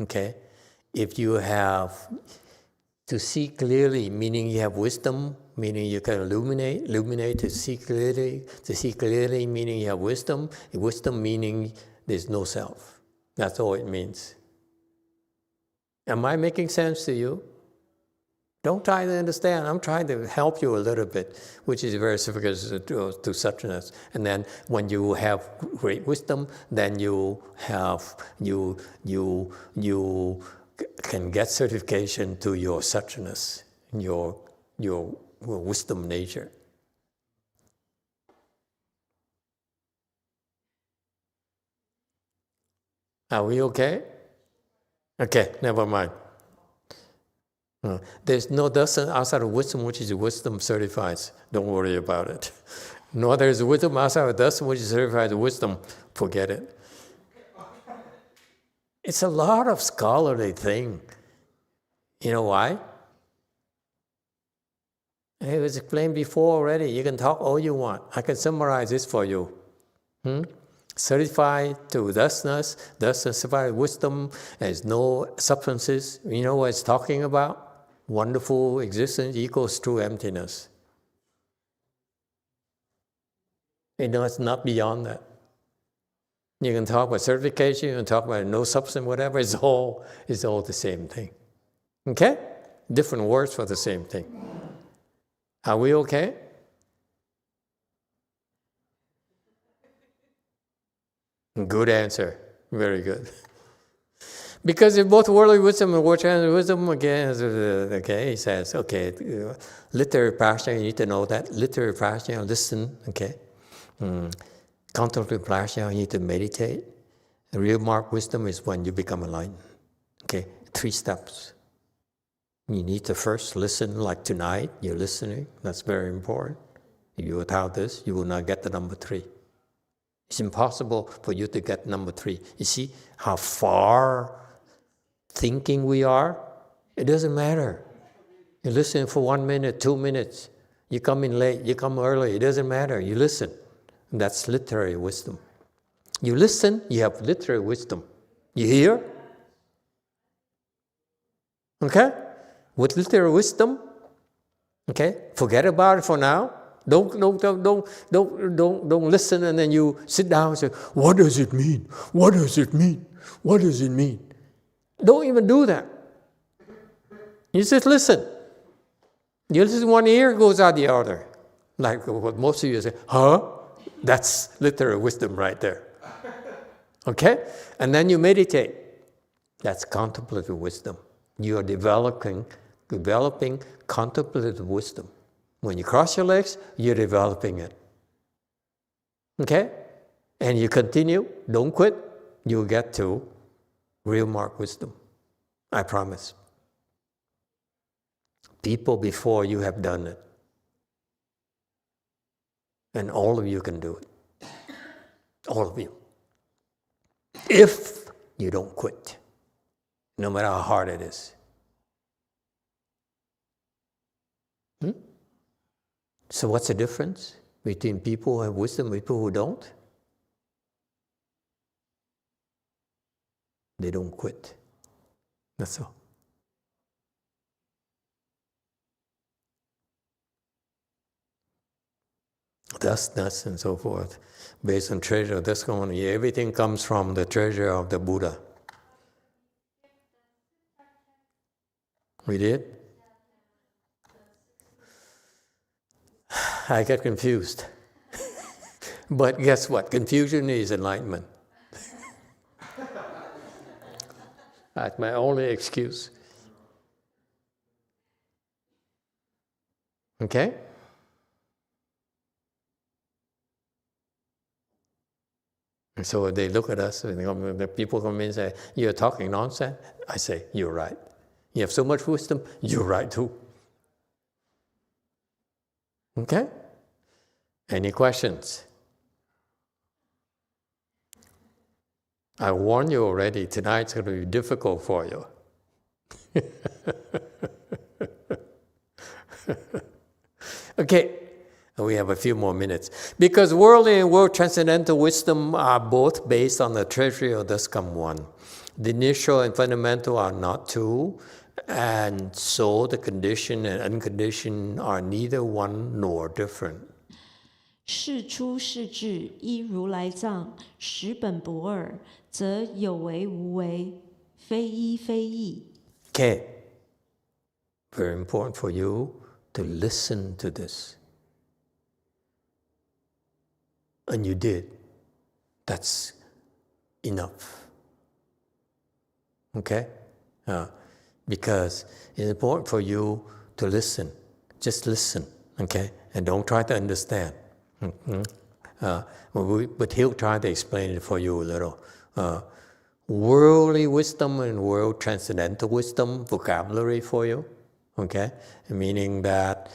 Okay? If you have to see clearly, meaning you have wisdom, meaning you can illuminate to see clearly, meaning you have wisdom meaning there's no self. That's all it means. Am I making sense to you? Don't try to understand. I'm trying to help you a little bit, which is very specific to suchness. And then when you have great wisdom, then you can get certification to your suchness, your wisdom nature. Are we okay? Okay, never mind. There's no dustin outside of wisdom which is wisdom certifies. Don't worry about it. No, there's wisdom outside of dustin which is certified wisdom. Forget it. It's a lot of scholarly thing. You know why? It was explained before already. You can talk all you want. I can summarize this for you. Certified to thusness, thus certified wisdom, there's no substances. You know what it's talking about? Wonderful existence equals true emptiness. You know, it's not beyond that. You can talk about certification, you can talk about no substance, whatever, it's all the same thing. Okay? Different words for the same thing. Are we okay? Good answer. Very good. Because if both worldly wisdom and world wisdom, again, okay, he says, okay, literary prajna, you need to know that. Literary prajna, listen, okay. Contemplative prajna, you need to meditate. The real mark wisdom is when you become enlightened. Okay, 3 steps. You need to first listen, like tonight, you're listening. That's very important. If you without this, you will not get the number 3. It's impossible for you to get number 3. You see how far thinking we are? It doesn't matter. You listen for 1 minute, 2 minutes. You come in late, you come early. It doesn't matter. You listen. That's literary wisdom. You listen, you have literary wisdom. You hear? Okay? With literary wisdom, okay? Forget about it for now. Don't listen and then you sit down and say, what does it mean? What does it mean? What does it mean? Don't even do that. You just listen. You listen one ear, goes out the other. Like what most of you say, huh? That's literary wisdom right there. Okay? And then you meditate. That's contemplative wisdom. You are developing contemplative wisdom. When you cross your legs, you're developing it. Okay? And you continue, don't quit, you'll get to real mark wisdom. I promise. People before you have done it. And all of you can do it. All of you. If you don't quit, no matter how hard it is. So what's the difference between people who have wisdom and people who don't? They don't quit. That's all. Thus, and so forth. Based on treasure, that's going on. Everything comes from the treasure of the Buddha. We did? I get confused. But guess what? Confusion is enlightenment. That's my only excuse. Okay? And so they look at us, and the people come in and say, you're talking nonsense. I say, you're right. You have so much wisdom, you're right too. Okay? Any questions? I warned you already, tonight's going to be difficult for you. Okay, we have a few more minutes. Because worldly and world transcendental wisdom are both based on the treasury of thus come one. The initial and fundamental are not two, and so the conditioned and unconditioned are neither one nor different. 是出是至，依如来藏，实本不二，则有为无为，非一非异。 Okay, very important for you to listen to this. And you did. That's enough. Okay? Because it's important for you to listen. Just listen, okay? And don't try to understand. But he'll try to explain it for you a little. Worldly wisdom and world transcendental wisdom vocabulary for you, okay? Meaning that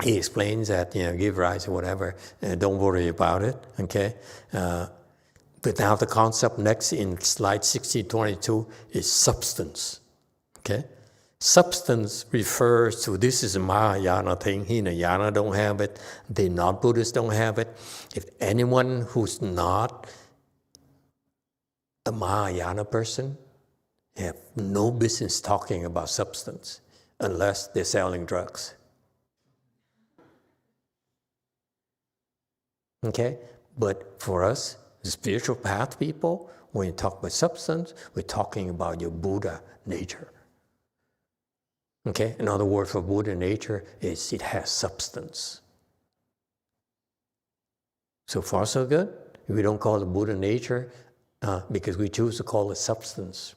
he explains that, give rise or whatever, don't worry about it, okay? But now the concept next in slide 1622 is substance, okay? Substance refers to, this is a Mahayana thing, Hinayana don't have it, the non-Buddhists don't have it. If anyone who's not a Mahayana person have no business talking about substance unless they're selling drugs. Okay? But for us, the spiritual path people, when you talk about substance, we're talking about your Buddha nature. Okay? Another word for Buddha nature is it has substance. So far, so good. We don't call it Buddha nature because we choose to call it substance.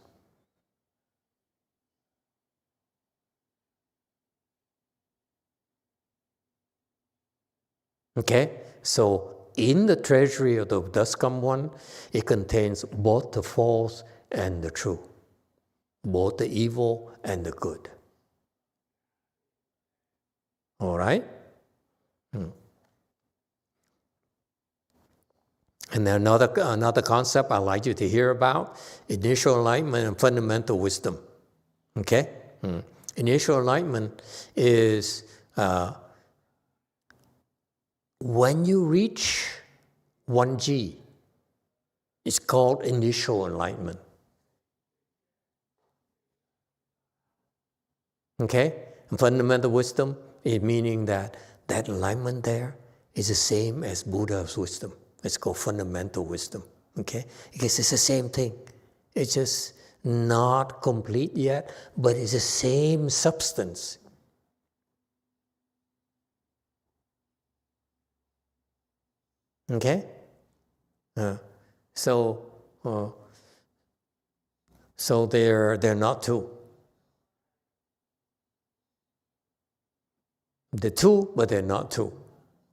Okay? So in the treasury of the thus come one, it contains both the false and the true, both the evil and the good. All right? And then another concept I'd like you to hear about, initial enlightenment and fundamental wisdom. Okay? Initial enlightenment is when you reach 1G, it's called initial enlightenment. Okay? And fundamental wisdom is meaning that enlightenment there is the same as Buddha's wisdom. It's called fundamental wisdom. Okay? Because it's the same thing. It's just not complete yet, but it's the same substance. Okay? So they're not two. They're two, but they're not two.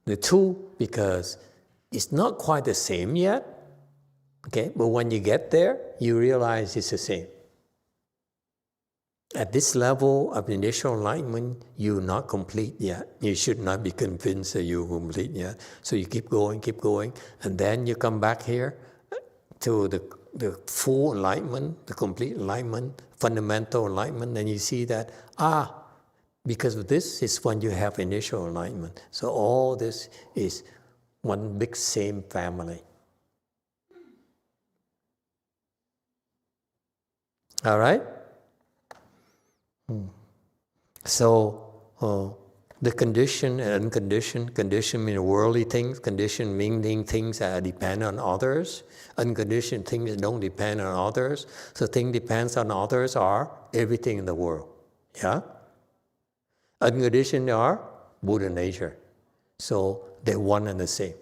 They're two because it's not quite the same yet. Okay? But when you get there, you realize it's the same. At this level of initial enlightenment, you're not complete yet. You should not be convinced that you're complete yet. So you keep going, and then you come back here to the full enlightenment, the complete enlightenment, fundamental enlightenment, and you see that, because of this is when you have initial enlightenment. So all this is one big same family. All right? So the conditioned and unconditioned, conditioned meaning worldly things, conditioned meaning things that depend on others, unconditioned things that don't depend on others. So things depends on others are everything in the world. Yeah? Unconditioned are Buddha nature. So they're one and the same.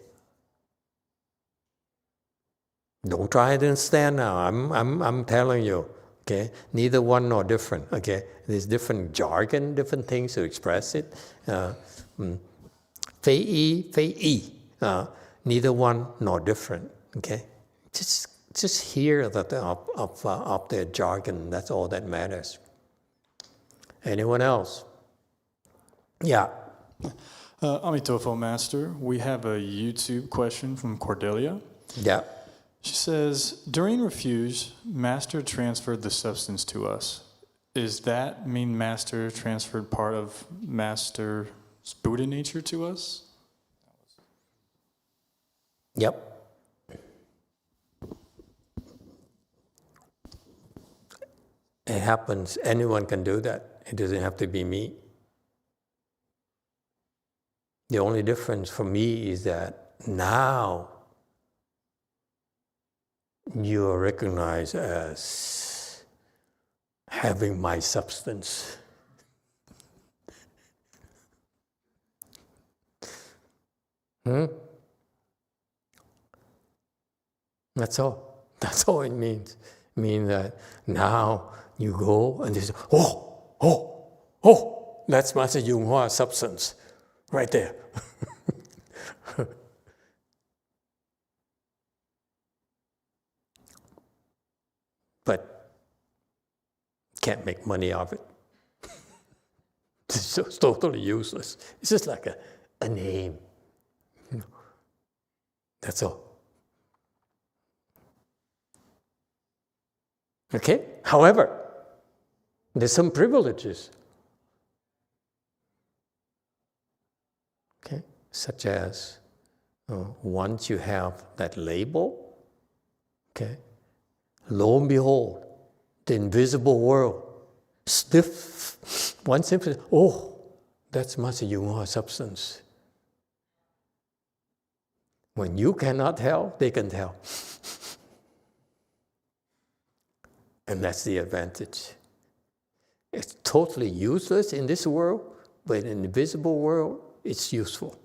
Don't try to understand now. I'm telling you. Okay, neither one nor different. Okay, there's different jargon, different things to express it. Fei yi, neither one nor different. Okay, just hear that of their jargon. That's all that matters. Anyone else? Yeah. Emitofuo Master, we have a YouTube question from Cordelia. Yeah. She says, during refuge, Master transferred the substance to us. Does that mean Master transferred part of Master's Buddha nature to us? Yep. It happens. Anyone can do that. It doesn't have to be me. The only difference for me is that now you are recognized as having my substance. That's all. That's all it means. It means that now you go and you say, oh, that's Master YongHua's substance right there. But can't make money off it. It's just totally useless. It's just like a name. That's all. Okay? However, there's some privileges. Okay? Such as once you have that label, okay, lo and behold, the invisible world, stiff, one simple, that's Master YongHua's substance. When you cannot tell, they can tell. And that's the advantage. It's totally useless in this world, but in the visible world, it's useful.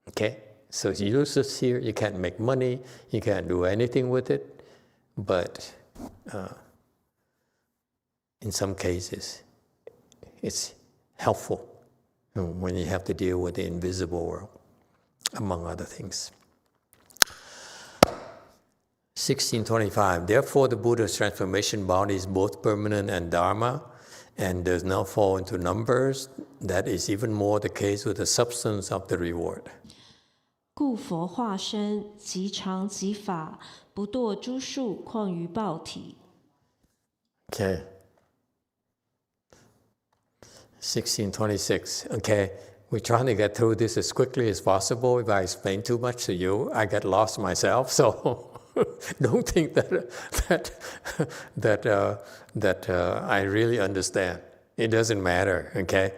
Okay? So it's useless here. You can't make money. You can't do anything with it. But in some cases, it's helpful when you have to deal with the invisible world, among other things. 1625. Therefore, the Buddha's transformation body is both permanent and Dharma, and does not fall into numbers. That is even more the case with the substance of the reward. 故佛化身即常即法，不堕诸数，况于报体。 Okay. 1626. Okay, we're trying to get through this as quickly as possible. If I explain too much to you, I get lost myself. So don't think that I really understand. It doesn't matter. Okay.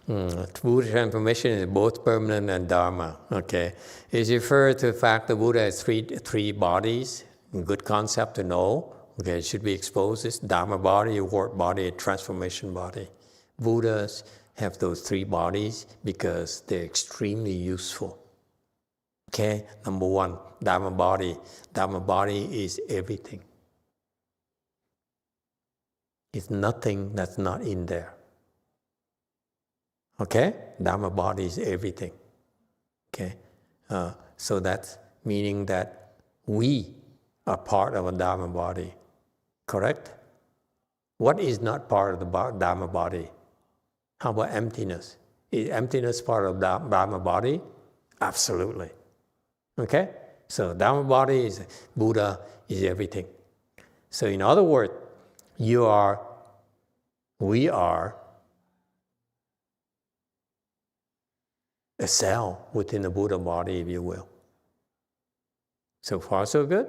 Buddha transformation is both permanent and Dharma. Okay, it's referred to the fact that Buddha has three bodies. A good concept to know. Okay, it should be exposed. It's Dharma body, reward body, transformation body. Buddhas have those three bodies because they're extremely useful. Okay, number one, Dharma body. Dharma body is everything. It's nothing that's not in there. Okay, Dharma body is everything. Okay, so that's meaning that we are part of a Dharma body. Correct? What is not part of the Dharma body? How about emptiness? Is emptiness part of Dharma body? Absolutely. Okay? So Dharma body is Buddha is everything. So in other words, we are a cell within the Buddha body, if you will. So far, so good?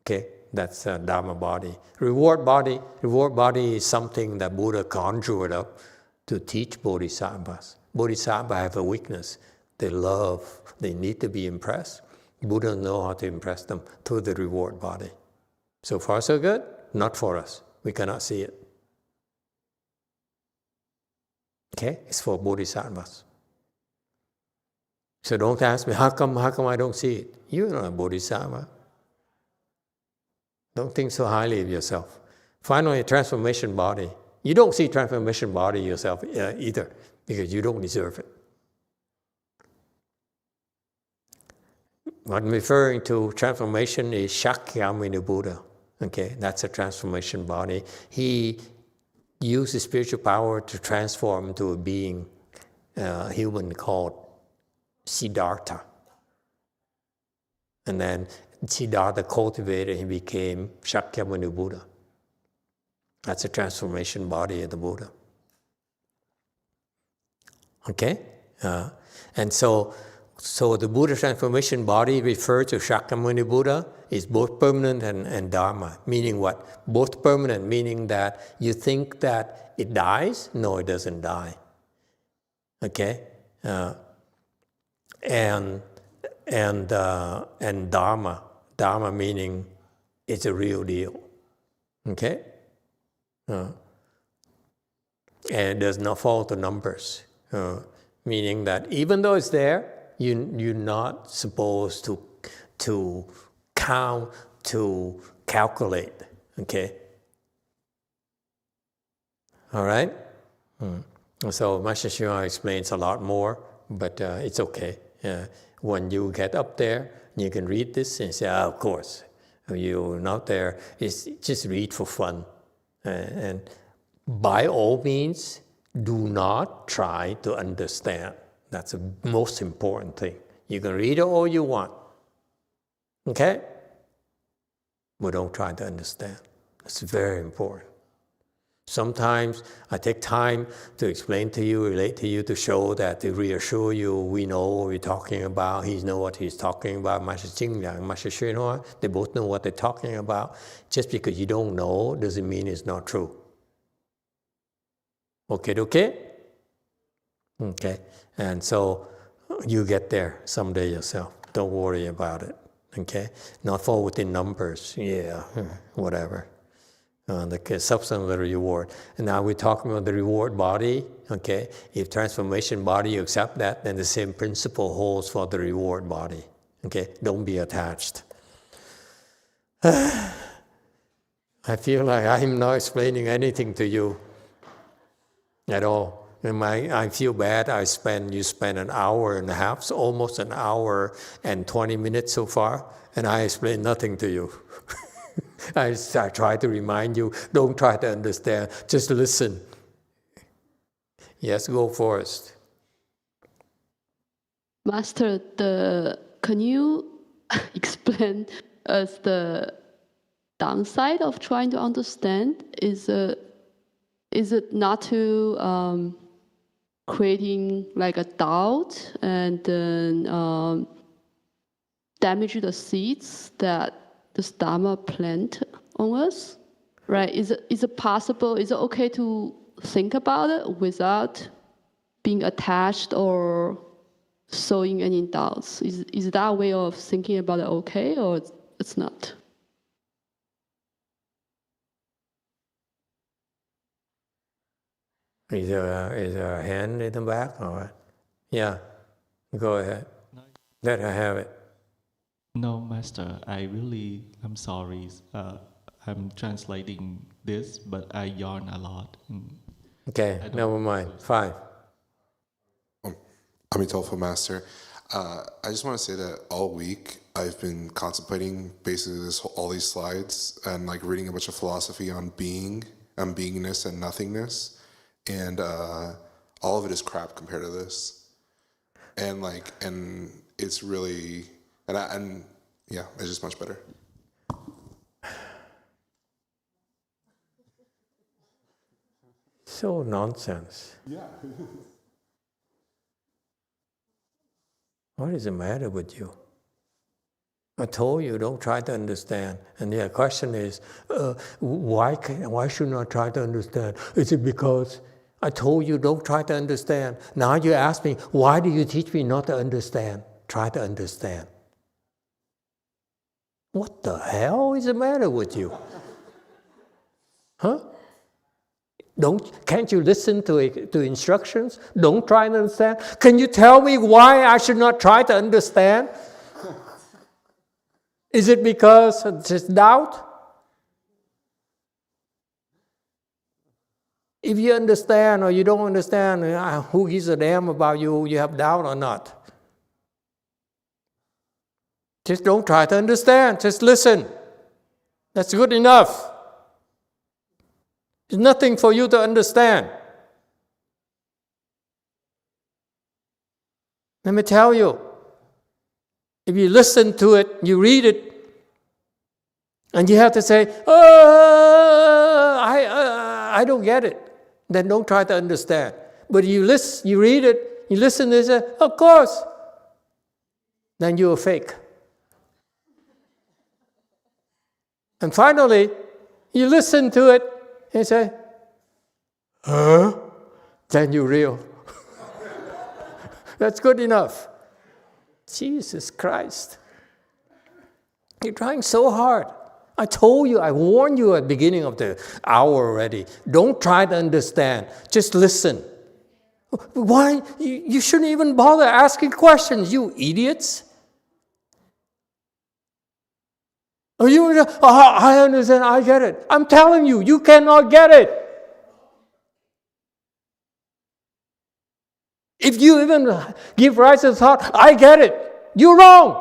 Okay, that's Dharma body. Reward body is something that Buddha conjured up to teach bodhisattvas. Bodhisattvas have a weakness. They love, they need to be impressed. Buddha knows how to impress them through the reward body. So far, so good? Not for us. We cannot see it. Okay? It's for bodhisattvas. So don't ask me, how come I don't see it? You're not a bodhisattva. Don't think so highly of yourself. Finally, transformation body. You don't see transformation body yourself either, because you don't deserve it. What I'm referring to transformation is Shakyamuni Buddha. Okay, that's a transformation body. He use the spiritual power to transform into a being, human called Siddhartha. And then Siddhartha cultivated, he became Shakyamuni Buddha. That's a transformation body of the Buddha. Okay? And so the Buddha transformation body referred to Shakyamuni Buddha is both permanent and Dharma. Meaning what? Both permanent, meaning that you think that it dies? No, it doesn't die. Okay? And Dharma. Dharma meaning it's a real deal. Okay? And it does not fall to numbers. Meaning that even though it's there, you're not supposed to count, to calculate. Okay? All right? So Master Hsuan explains a lot more, but it's okay. When you get up there, you can read this and say, of course. You're not there. It's just read for fun. And by all means, do not try to understand. That's the most important thing. You can read it all you want. Okay? But don't try to understand. It's very important. Sometimes I take time to explain to you, relate to you, to show that, to reassure you, we know what we're talking about. He knows what he's talking about. Master Qingliang and Master Xuanhua, they both know what they're talking about. Just because you don't know doesn't mean it's not true. Okay? Okay. And so you get there someday yourself. Don't worry about it. Okay? Not fall within numbers. Yeah, whatever. The substance of the reward. And now we're talking about the reward body. Okay? If transformation body, you accept that, then the same principle holds for the reward body. Okay? Don't be attached. I feel like I'm not explaining anything to you at all. I feel bad. You spend an hour and a half, so almost an hour and 20 minutes so far, and I explain nothing to you. I try to remind you, don't try to understand, just listen. Yes, go first. Master, can you explain us the downside of trying to understand? Is it not to creating like a doubt and then damage the seeds that this Dharma plant on us, right? Is it possible? Is it okay to think about it without being attached or sowing any doubts? Is that way of thinking about it okay, or it's not? Is there a hand in the back? All right. Yeah, go ahead. Let her have it. No, Master, I'm sorry. I'm translating this, but I yawn a lot. Okay, never mind. Fine. Emitofuo, Master. I just want to say that all week I've been contemplating basically all these slides and like reading a bunch of philosophy on beingness and nothingness, and all of it is crap compared to this. And it's really. And yeah, it's just much better. So nonsense. Yeah. What is the matter with you? I told you, don't try to understand. And the question is, why shouldn't I try to understand? Is it because I told you, don't try to understand? Now you ask me, why do you teach me not to understand? Try to understand. What the hell is the matter with you? Huh? Can't you listen to instructions? Don't try to understand. Can you tell me why I should not try to understand? Is it because of just doubt? If you understand or you don't understand, who gives a damn about you have doubt or not? Just don't try to understand. Just listen. That's good enough. There's nothing for you to understand. Let me tell you, if you listen to it, you read it, and you have to say, I don't get it, then don't try to understand. But you listen, you read it, you listen to it, say, of course, then you're fake. And finally, you listen to it and say, huh? Then you're real. That's good enough. Jesus Christ. You're trying so hard. I told you, I warned you at the beginning of the hour already. Don't try to understand. Just listen. Why? You shouldn't even bother asking questions, you idiots. Oh, I understand, I get it. I'm telling you, you cannot get it. If you even give rise to the thought, I get it, you're wrong.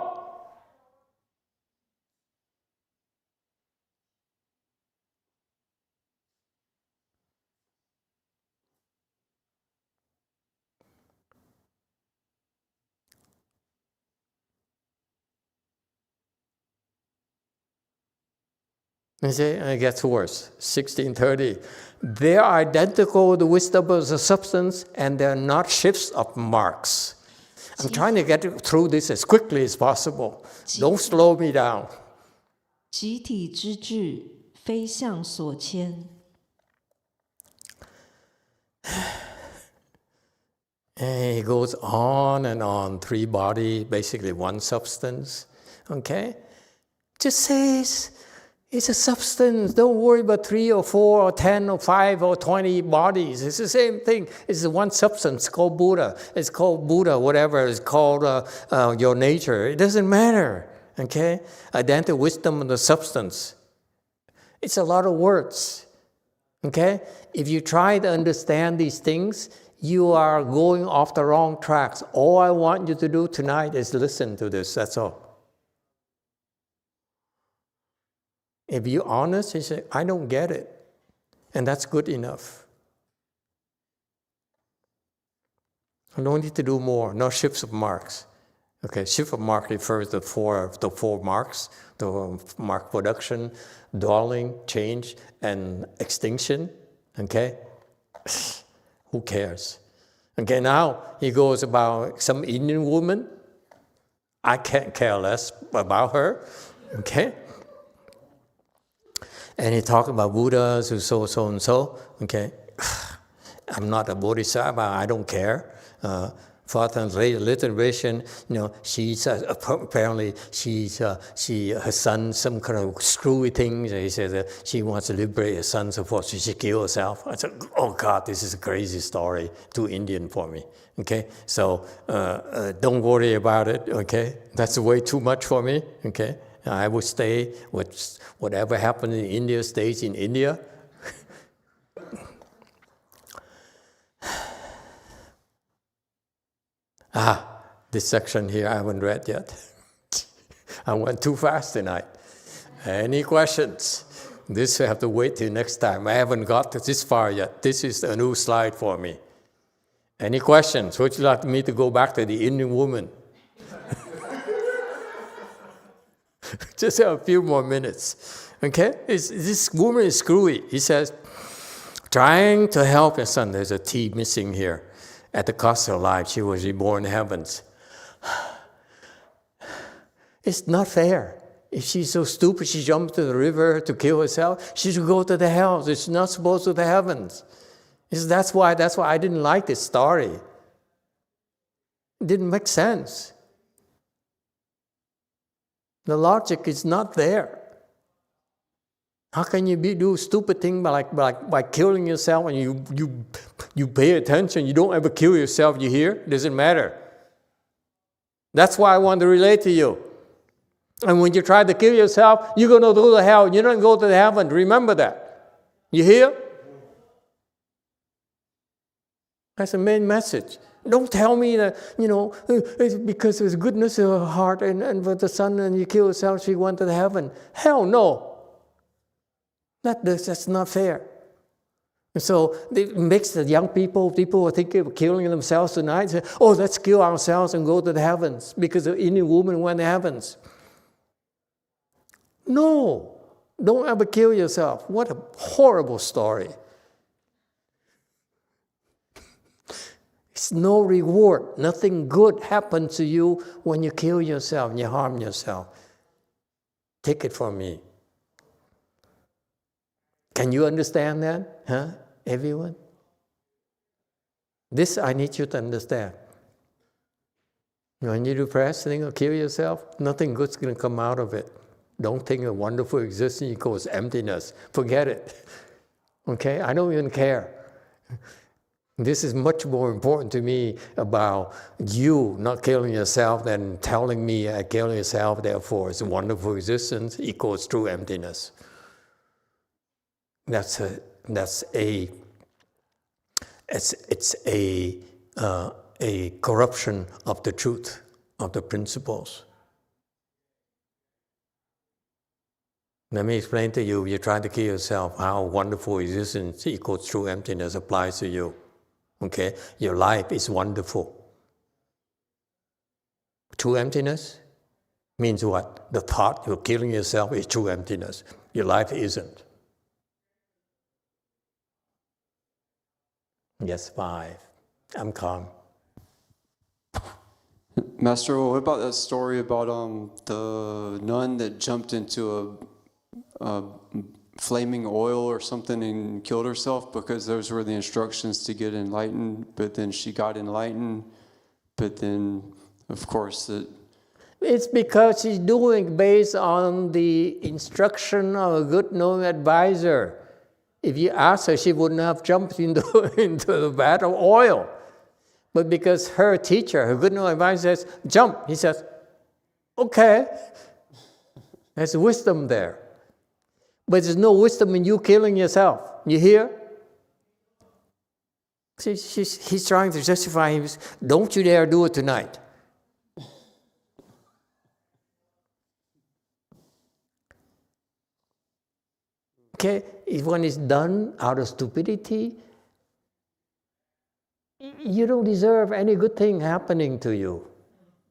You see, it gets worse. 1630. They are identical with the wisdom of the substance, and they're not shifts of marks. I'm trying to get through this as quickly as possible. Don't slow me down. 集体之智，非相所牵。 And it goes on and on. 3 bodies, basically 1 substance. Okay? Just says it's a substance. Don't worry about 3 or 4 or 10 or 5 or 20 bodies. It's the same thing. It's 1 substance called Buddha. It's called Buddha, whatever. It's called your nature. It doesn't matter. Okay? Identical wisdom of the substance. It's a lot of words. Okay? If you try to understand these things, you are going off the wrong tracks. All I want you to do tonight is listen to this. That's all. If you're honest, you say, I don't get it. And that's good enough. I don't need to do more. No shifts of marks. Okay, shift of mark refers to the four marks. The mark production, dwelling, change, and extinction. Okay? Who cares? Okay, now he goes about some Indian woman. I can't care less about her. Okay? And he talked about Buddhas who so and so. Okay? I'm not a bodhisattva. I don't care. For transliteration, she's apparently her son, some kind of screwy thing. He says she wants to liberate her son, so forth. She should kill herself. I said, oh God, this is a crazy story, too Indian for me. Okay, so don't worry about it. Okay, that's way too much for me. Okay, I would stay with whatever happened in India stays in India. This section here I haven't read yet. I went too fast tonight. Any questions? This we have to wait till next time. I haven't got this far yet. This is a new slide for me. Any questions? Would you like me to go back to the Indian woman? Just a few more minutes. Okay? This woman is screwy. He says, trying to help your son. There's a T missing here. At the cost of her life, she was reborn in heavens. It's not fair. If she's so stupid, she jumped to the river to kill herself, she should go to the hells. She's not supposed to the heavens. That's why I didn't like this story. It didn't make sense. The logic is not there. How can you do stupid thing by killing yourself and you pay attention, you don't ever kill yourself, you hear? It doesn't matter. That's why I want to relate to you. And when you try to kill yourself, you're going to go to hell. You don't go to heaven. Remember that. You hear? That's the main message. Don't tell me that, it's because there's goodness in her heart and with the son and you kill yourself, she went to heaven. Hell no. That's not fair. So it makes the young people who are thinking of killing themselves tonight, say, oh, let's kill ourselves and go to the heavens because any woman went to heavens. No, don't ever kill yourself. What a horrible story. It's no reward. Nothing good happens to you when you kill yourself and you harm yourself. Take it from me. Can you understand that? Huh? Everyone? This I need you to understand. When you're depressed, think of kill yourself, nothing good's going to come out of it. Don't think a wonderful existence equals emptiness. Forget it. Okay? I don't even care. This is much more important to me about you not killing yourself than telling me killing yourself, therefore it's a wonderful existence equals true emptiness. It's a corruption of the truth, of the principles. Let me explain to you, you're trying to kill yourself, how wonderful existence equals true emptiness applies to you. Okay? Your life is wonderful. True emptiness means what? The thought you're killing yourself is true emptiness. Your life isn't. Yes, 5. I'm calm. Master, what about that story about the nun that jumped into a flaming oil or something and killed herself because those were the instructions to get enlightened, but then she got enlightened, but then, of course, it's because she's doing based on the instruction of a good knowing advisor. If you asked her, she wouldn't have jumped into the vat of oil. But because her teacher, her good knowing advisor says, jump, he says, okay. There's wisdom there. But there's no wisdom in you killing yourself. You hear? See, he's trying to justify him. Don't you dare do it tonight. Okay, when it's done out of stupidity, you don't deserve any good thing happening to you.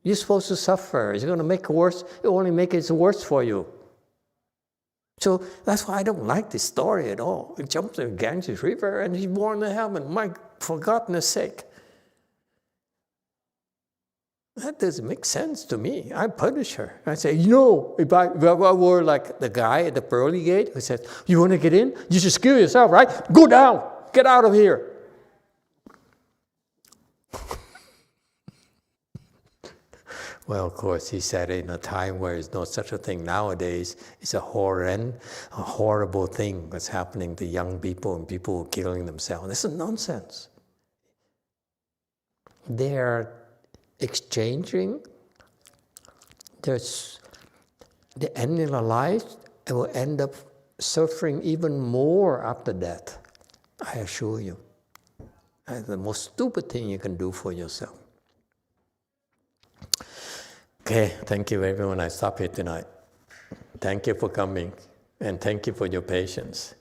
You're supposed to suffer. It's going to make it worse. It only makes it worse for you. So that's why I don't like this story at all. He jumps in the Ganges River and he's born in heaven. For goodness sake. That doesn't make sense to me. I punish her. I say, if I were like the guy at the pearly gate who says, you want to get in? You just kill yourself, right? Go down. Get out of here. Well, of course, he said it in a time where there's no such a thing nowadays. It's a horrible thing that's happening to young people and people who are killing themselves. This is nonsense. They're exchanging the end of their life and will end up suffering even more after death. I assure you. That's the most stupid thing you can do for yourself. Okay, thank you everyone. I stop here tonight. Thank you for coming and thank you for your patience.